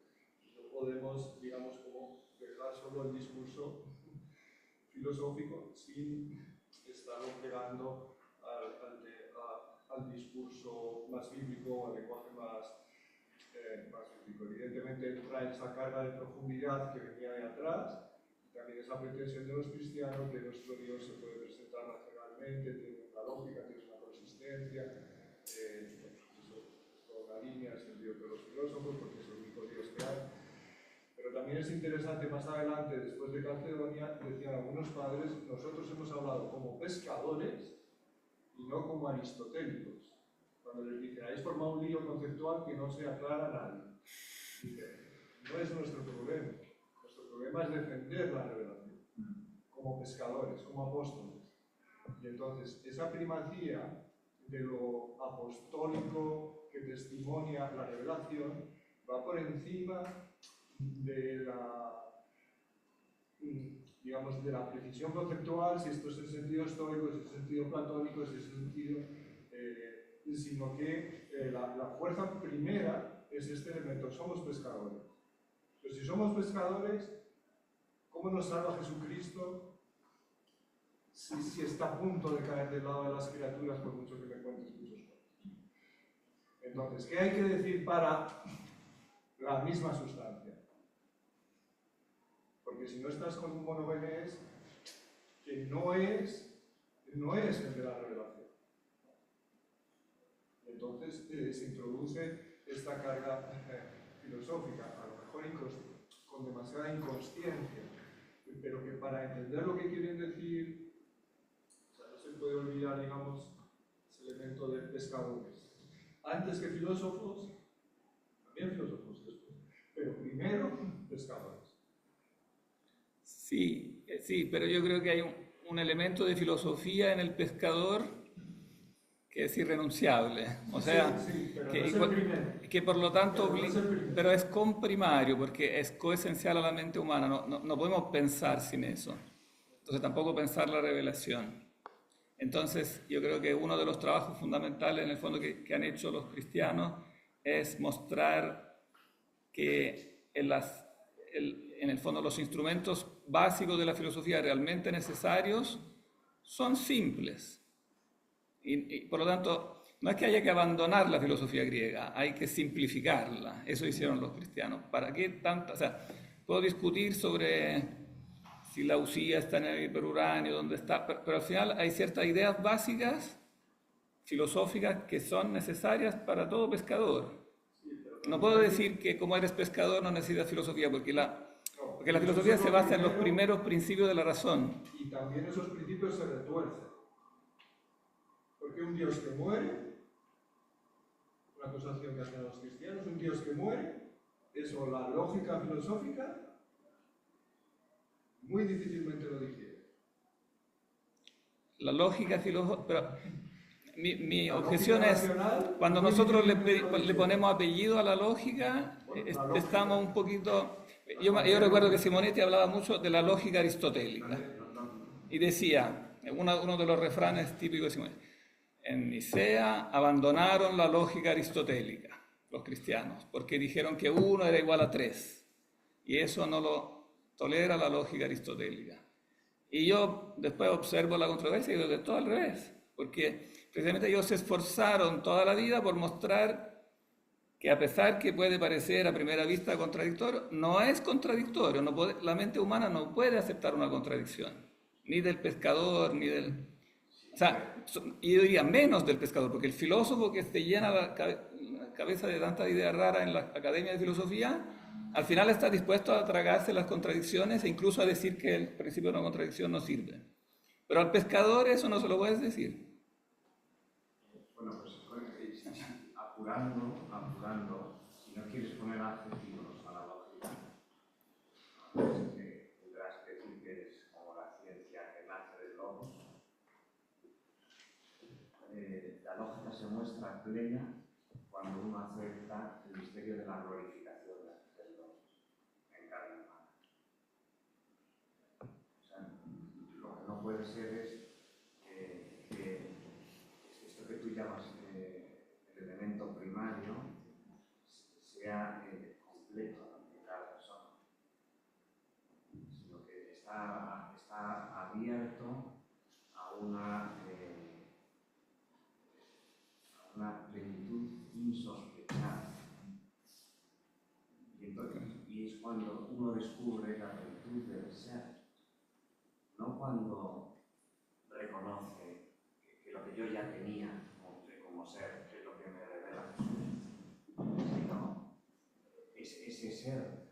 No podemos, digamos, como dejar solo el discurso filosófico sin estarlo pegando al discurso más bíblico, al lenguaje más bíblico. Evidentemente trae esa carga de profundidad que venía de atrás, y también esa pretensión de los cristianos que nuestro Dios se puede presentar racionalmente, tiene una lógica, tiene una consistencia, es toda una línea, es el Dios de los filósofos, porque es el único Dios que hay. Pero también es interesante, más adelante, después de Calcedonia, decían algunos padres, nosotros hemos hablado como pescadores y no como aristotélicos. Cuando les dicen, habéis formado un lío conceptual que no se aclara a nadie. Dice, no es nuestro problema. Nuestro problema es defender la revelación, como pescadores, como apóstoles. Y entonces, esa primacía de lo apostólico que testimonia la revelación va por encima de la, digamos, de la precisión conceptual, si esto es el sentido estoico, si es el sentido platónico, si es el sentido, sino que la fuerza primera es este elemento, somos pescadores. Pero si somos pescadores, ¿cómo nos salva Jesucristo si está a punto de caer del lado de las criaturas, por mucho que me cuentes muchos cuentos? Entonces, ¿qué hay que decir para la misma sustancia? Porque si no estás con un monogenes que no es el de la revelación. Entonces se introduce esta carga filosófica, a lo mejor con demasiada inconsciencia, pero que para entender lo que quieren decir, o sea, no se puede olvidar, digamos, ese elemento de pescadores. Antes que filósofos, también filósofos después, pero primero pescadores. Sí, sí, pero yo creo que hay un elemento de filosofía en el pescador que es irrenunciable. O sea, sí, pero que, no es el primero. que por lo tanto, Pero no es el primero. pero es comprimario, porque es coesencial a la mente humana. No podemos pensar sin eso. Entonces tampoco pensar la revelación. Entonces yo creo que uno de los trabajos fundamentales en el fondo que han hecho los cristianos es mostrar que en el fondo los instrumentos básicos de la filosofía realmente necesarios son simples. Y por lo tanto, no es que haya que abandonar la filosofía griega, hay que simplificarla. Eso hicieron los cristianos. ¿Para qué tanta? O sea, puedo discutir sobre si la usía está en el hiperuranio, dónde está, pero al final hay ciertas ideas básicas filosóficas que son necesarias para todo pescador. No puedo decir que como eres pescador no necesitas filosofía, porque la filosofía se basa en los primeros principios de la razón. Y también esos principios se retuercen. Porque un Dios que muere, una acusación que hacen los cristianos, un Dios que muere, eso la lógica filosófica muy difícilmente lo digiere. La lógica filosófica, pero mi objeción es, cuando nosotros le ponemos apellido a la lógica, estamos un poquito... Yo recuerdo que Simonetti hablaba mucho de la lógica aristotélica y decía, uno de los refranes típicos de Simonetti, en Nicea abandonaron la lógica aristotélica, los cristianos, porque dijeron que 1 era igual a 3 y eso no lo tolera la lógica aristotélica. Y yo después observo la controversia y digo que es todo al revés, porque precisamente ellos se esforzaron toda la vida por mostrar que a pesar que puede parecer a primera vista contradictorio, no es contradictorio, la mente humana no puede aceptar una contradicción, ni del pescador, ni del... O sea, yo diría menos del pescador, porque el filósofo que se llena la cabeza de tantas ideas raras en la academia de filosofía, al final está dispuesto a tragarse las contradicciones e incluso a decir que el principio de una contradicción no sirve. Pero al pescador eso no se lo puedes decir. Bueno, pues apurando, si no quieres poner adjetivos a la lógica, tendrás que decir que es como la ciencia que nace del logos. La lógica se muestra plena cuando uno acepta el misterio de la glorificación del logos en carne humana. O sea, está abierto a una plenitud insospechada. Y es cuando uno descubre la plenitud del ser, no cuando reconoce que lo que yo ya tenía como ser es lo que me revela Jesús, sino ese ser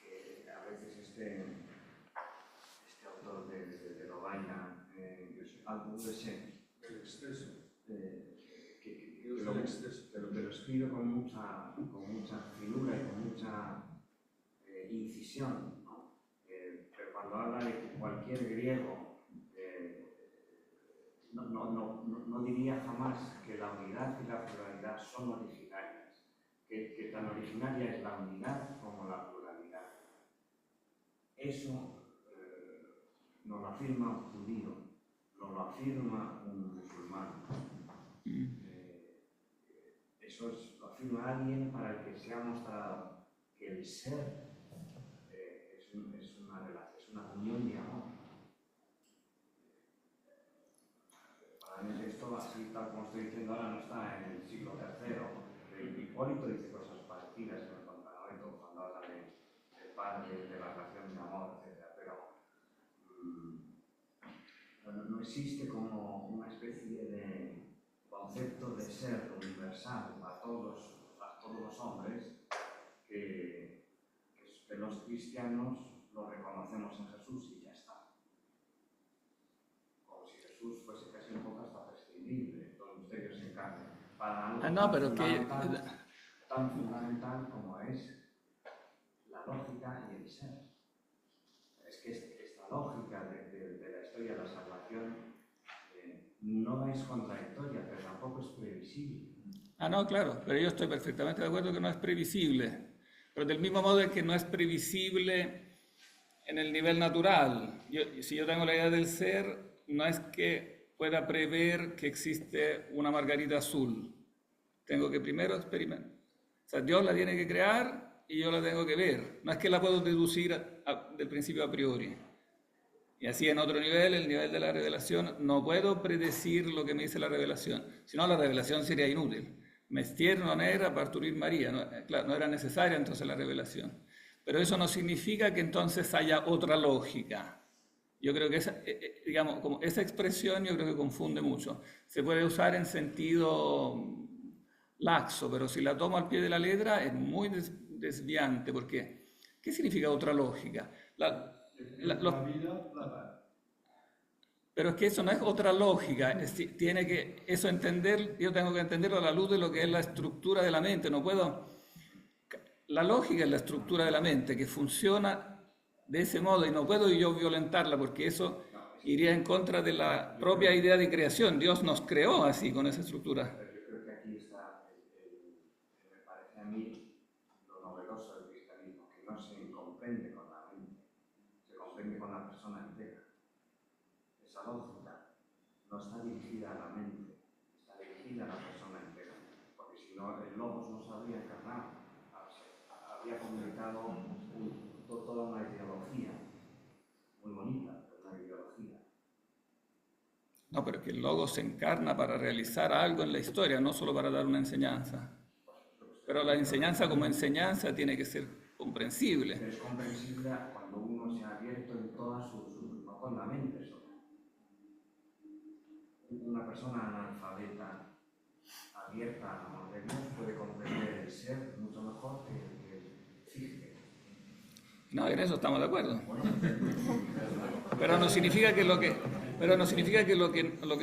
que a veces este autor de Lovaina, algo de ser, El exceso. que lo escribe con mucha finura y con mucha incisión, ¿no? Pero cuando habla de que cualquier griego no diría jamás que la unidad y la pluralidad son originarias, que tan originaria es la unidad como la pluralidad. Eso nos lo afirma un judío, nos lo afirma un musulmán. Eso lo afirma alguien para el que se ha mostrado que el ser es una relación, es una unión de amor. Para mí esto, así tal como estoy diciendo ahora, no está en el siglo III. Hipólito dice cosas parecidas en el Contranoeto cuando habla de padre, de la relación de amor, etc. Pero no existe como una especie de concepto de ser universal a todos los hombres que los cristianos lo reconocemos en Jesús y ya está. Como si Jesús fuese casi un poco hasta prescindible, todo el misterio se encarne para algo tan fundamental como es la lógica y el ser. Es que esta lógica de la historia de la salvación no es contradictoria, pero tampoco es previsible. No, claro, pero yo estoy perfectamente de acuerdo que no es previsible. Pero del mismo modo es que no es previsible en el nivel natural. Si yo tengo la idea del ser, no es que pueda prever que existe una margarita azul. Tengo que primero experimentar. O sea, Dios la tiene que crear y yo la tengo que ver. No es que la puedo deducir del principio a priori. Y así en otro nivel, el nivel de la revelación, no puedo predecir lo que me dice la revelación. Si no, la revelación sería inútil. Mestier non era parturir María, no era necesaria entonces la revelación. Pero eso no significa que entonces haya otra lógica. Yo creo que esa expresión yo creo que confunde mucho. Se puede usar en sentido laxo, pero si la tomo al pie de la letra es muy desviante. ¿Por qué? ¿Qué significa otra lógica? La vida, la paz. Pero es que eso no es otra lógica, yo tengo que entenderlo a la luz de lo que es la estructura de la mente, la lógica es la estructura de la mente que funciona de ese modo y no puedo yo violentarla porque eso iría en contra de la propia idea de creación. Dios nos creó así, con esa estructura. Pero yo creo que aquí está, me parece a mí, lo novedoso del cristianismo, que no se comprende con la mente, se comprende con la persona entera. Esa lógica no está dirigida a la mente, está dirigida a la persona entera, porque si no, el logos no se habría encarnado, habría comunicado toda una ideología, muy bonita, pero una ideología. No, pero que el logos se encarna para realizar algo en la historia, no solo para dar una enseñanza. Pero la enseñanza como enseñanza tiene que ser comprensible. Es comprensible cuando uno se ha abierto en toda no con la mente solo. Una persona analfabeta, abierta al amor de Dios, puede comprender el ser mucho mejor que el fiche. No, en eso estamos de acuerdo. Pero no significa que lo que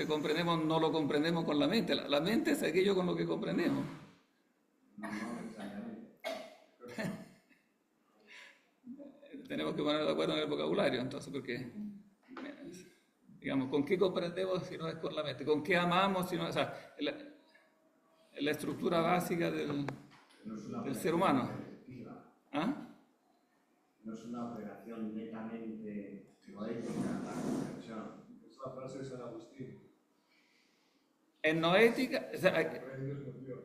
comprendemos no lo comprendemos con la mente. La mente es aquello con lo que comprendemos. No necesariamente. Tenemos que ponernos de acuerdo en el vocabulario, entonces, porque, digamos, ¿con qué comprendemos si no es con la mente? ¿Con qué amamos si no es? O sea, la estructura básica del ser humano. ¿Ah? No es una operación netamente noética la comprensión. Es la frase de San Agustín. En noética, o sea, Aprendes con Dios.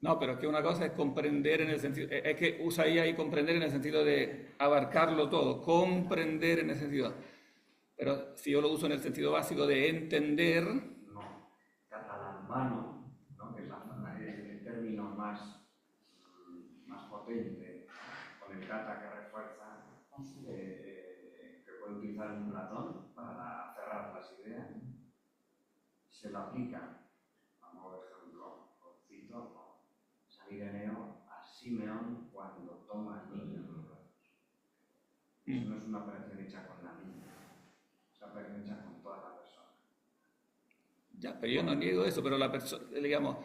No, pero es que una cosa es comprender en el sentido, es que usa ahí comprender en el sentido de abarcarlo todo, comprender en el sentido. Pero si yo lo uso en el sentido básico de entender, No, catalambano, ¿no? Que es el término más potente, con el cata que refuerza, que puede utilizar un Platón para cerrar las ideas, se lo aplica, como ejemplo, cito, San Ireneo a Simeón cuando toma al niño en los brazos. Eso no es una operación hecha con la niña, es una operación hecha con toda la persona. ya, pero yo no niego eso, pero digamos,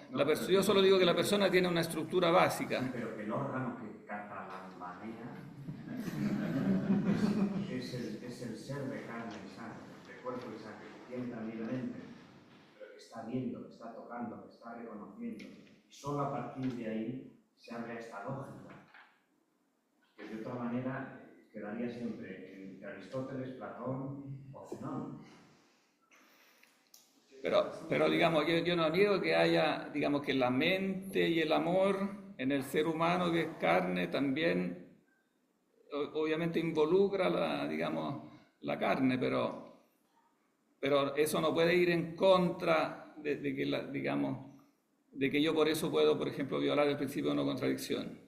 yo solo digo que la persona tiene una estructura básica. Sí, pero que el órgano que catalambanea es el ser de carne y sangre, de cuerpo y sangre, que tiene también la mente, pero que está viendo, que está tocando, que está reconociendo. Y solo a partir de ahí se abre a esta lógica, que de otra manera quedaría siempre entre Aristóteles, Platón o Zenón. Pero digamos, yo no niego que haya, digamos, que la mente y el amor en el ser humano que es carne también obviamente involucra la carne, pero eso no puede ir en contra de que yo por eso puedo, por ejemplo, violar el principio de no contradicción.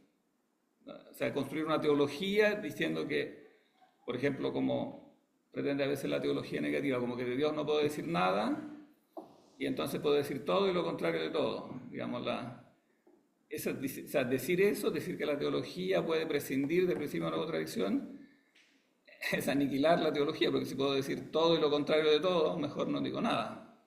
O sea, construir una teología diciendo que, por ejemplo, como pretende a veces la teología negativa, como que de Dios no puedo decir nada, y entonces puedo decir todo y lo contrario de todo. Digamos, decir eso, decir que la teología puede prescindir del principio de no contradicción, es aniquilar la teología, porque si puedo decir todo y lo contrario de todo, mejor no digo nada.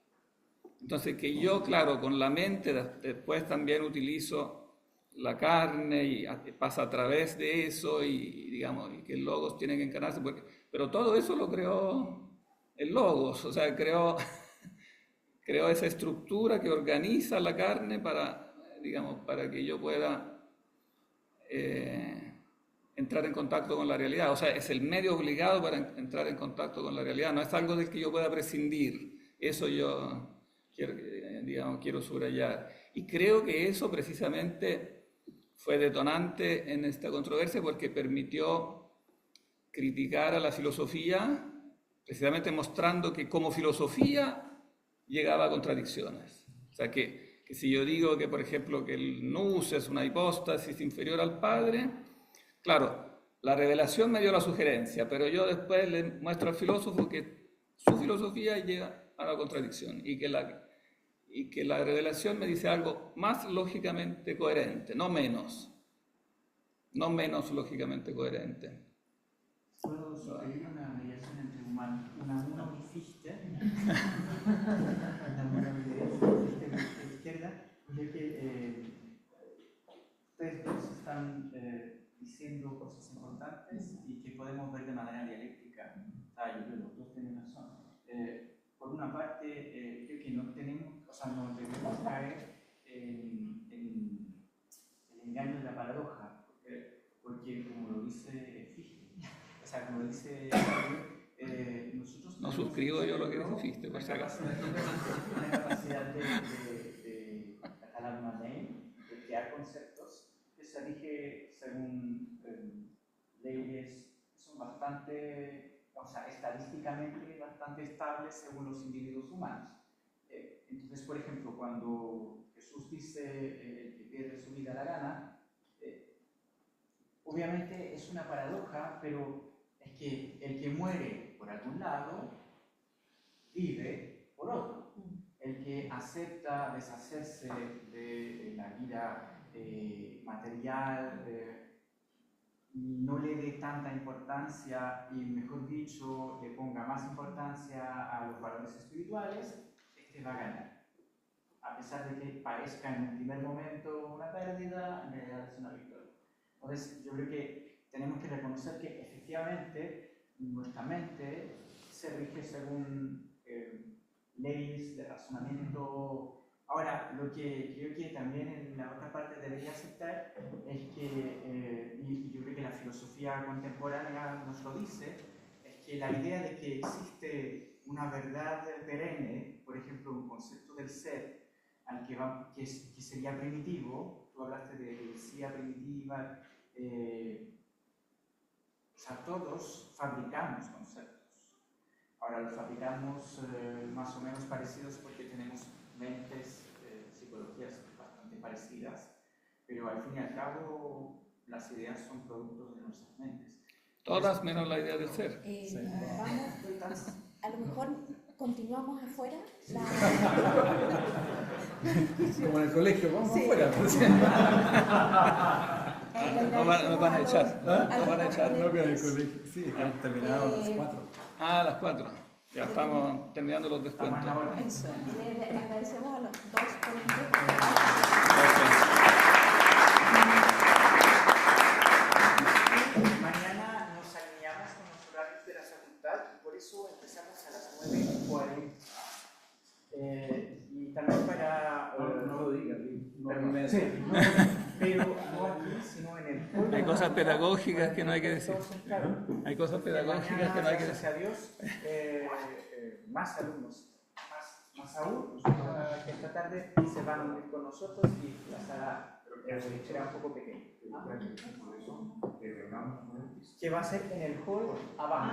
Entonces, que yo, claro, con la mente después también utilizo la carne y pasa a través de eso y digamos, y que el Logos tiene que encarnarse, pero todo eso lo creó el Logos, o sea, creó esa estructura que organiza la carne para que yo pueda entrar en contacto con la realidad. O sea, es el medio obligado para entrar en contacto con la realidad, no es algo del que yo pueda prescindir. Eso yo quiero subrayar. Y creo que eso precisamente fue detonante en esta controversia porque permitió criticar a la filosofía, precisamente mostrando que como filosofía llegaba a contradicciones. O sea, que si yo digo que, por ejemplo, que el nous es una hipóstasis inferior al Padre, claro, la revelación me dio la sugerencia, pero yo después le muestro al filósofo que su filosofía llega a la contradicción y que la revelación me dice algo más lógicamente coherente, no menos lógicamente coherente. Puedo sugerir una mediación entre una Fichte, una Fichte de izquierda, ya que ustedes dos están diciendo cosas importantes y que podemos ver de manera dialéctica. Yo creo que los dos tienen razón. Por una parte, creo que no debemos caer en el engaño de la paradoja, porque como lo dice Fichte, como lo dice nosotros no suscribo yo lo que dice Fichte, por si acaso. Una capacidad de catalán-manén, de crear conceptos que se rige según leyes que son bastante, estadísticamente bastante estables según los individuos humanos. Entonces, por ejemplo, cuando Jesús dice el que pierde su vida la gana, obviamente es una paradoja, pero es que el que muere por algún lado vive por otro. El que acepta deshacerse de la vida material, no le dé tanta importancia y, mejor dicho, le ponga más importancia a los valores espirituales, va a ganar. A pesar de que parezca en un primer momento una pérdida, en realidad es una victoria. Entonces, yo creo que tenemos que reconocer que efectivamente nuestra mente se rige según leyes de razonamiento. Ahora, lo que creo que también en la otra parte debería aceptar es que, y yo creo que la filosofía contemporánea nos lo dice, es que la idea de que existe una verdad perenne, por ejemplo, un concepto del ser al que sería primitivo, tú hablaste de poesía primitiva, o sea, todos fabricamos conceptos. Ahora los fabricamos más o menos parecidos porque tenemos mentes, psicologías bastante parecidas, pero al fin y al cabo las ideas son productos de nuestras mentes. Todas menos la idea del ser. Vamos, a lo mejor continuamos afuera. Como en el colegio, vamos Sí. afuera. Nos van a echar. Nos van a echar. No, que en el colegio. Sí, hemos terminado a las 4. Ah, a las 4. Ya estamos terminando los descuentos. Eso. Le agradecemos a los dos ponentes. Mañana nos alineamos con los horarios de la facultad y por eso empezamos a las 9:40. Y también para... No lo digas, perdón, sí, no, pero no aquí, sino en el hall. Hay cosas pedagógicas que no hay que decir. Hay cosas pedagógicas que no hay que Gracias decir. a Dios, más alumnos, más aún, que esta tarde se van a unir con nosotros y la sala será un poco pequeña. Que va a ser en el hall abajo.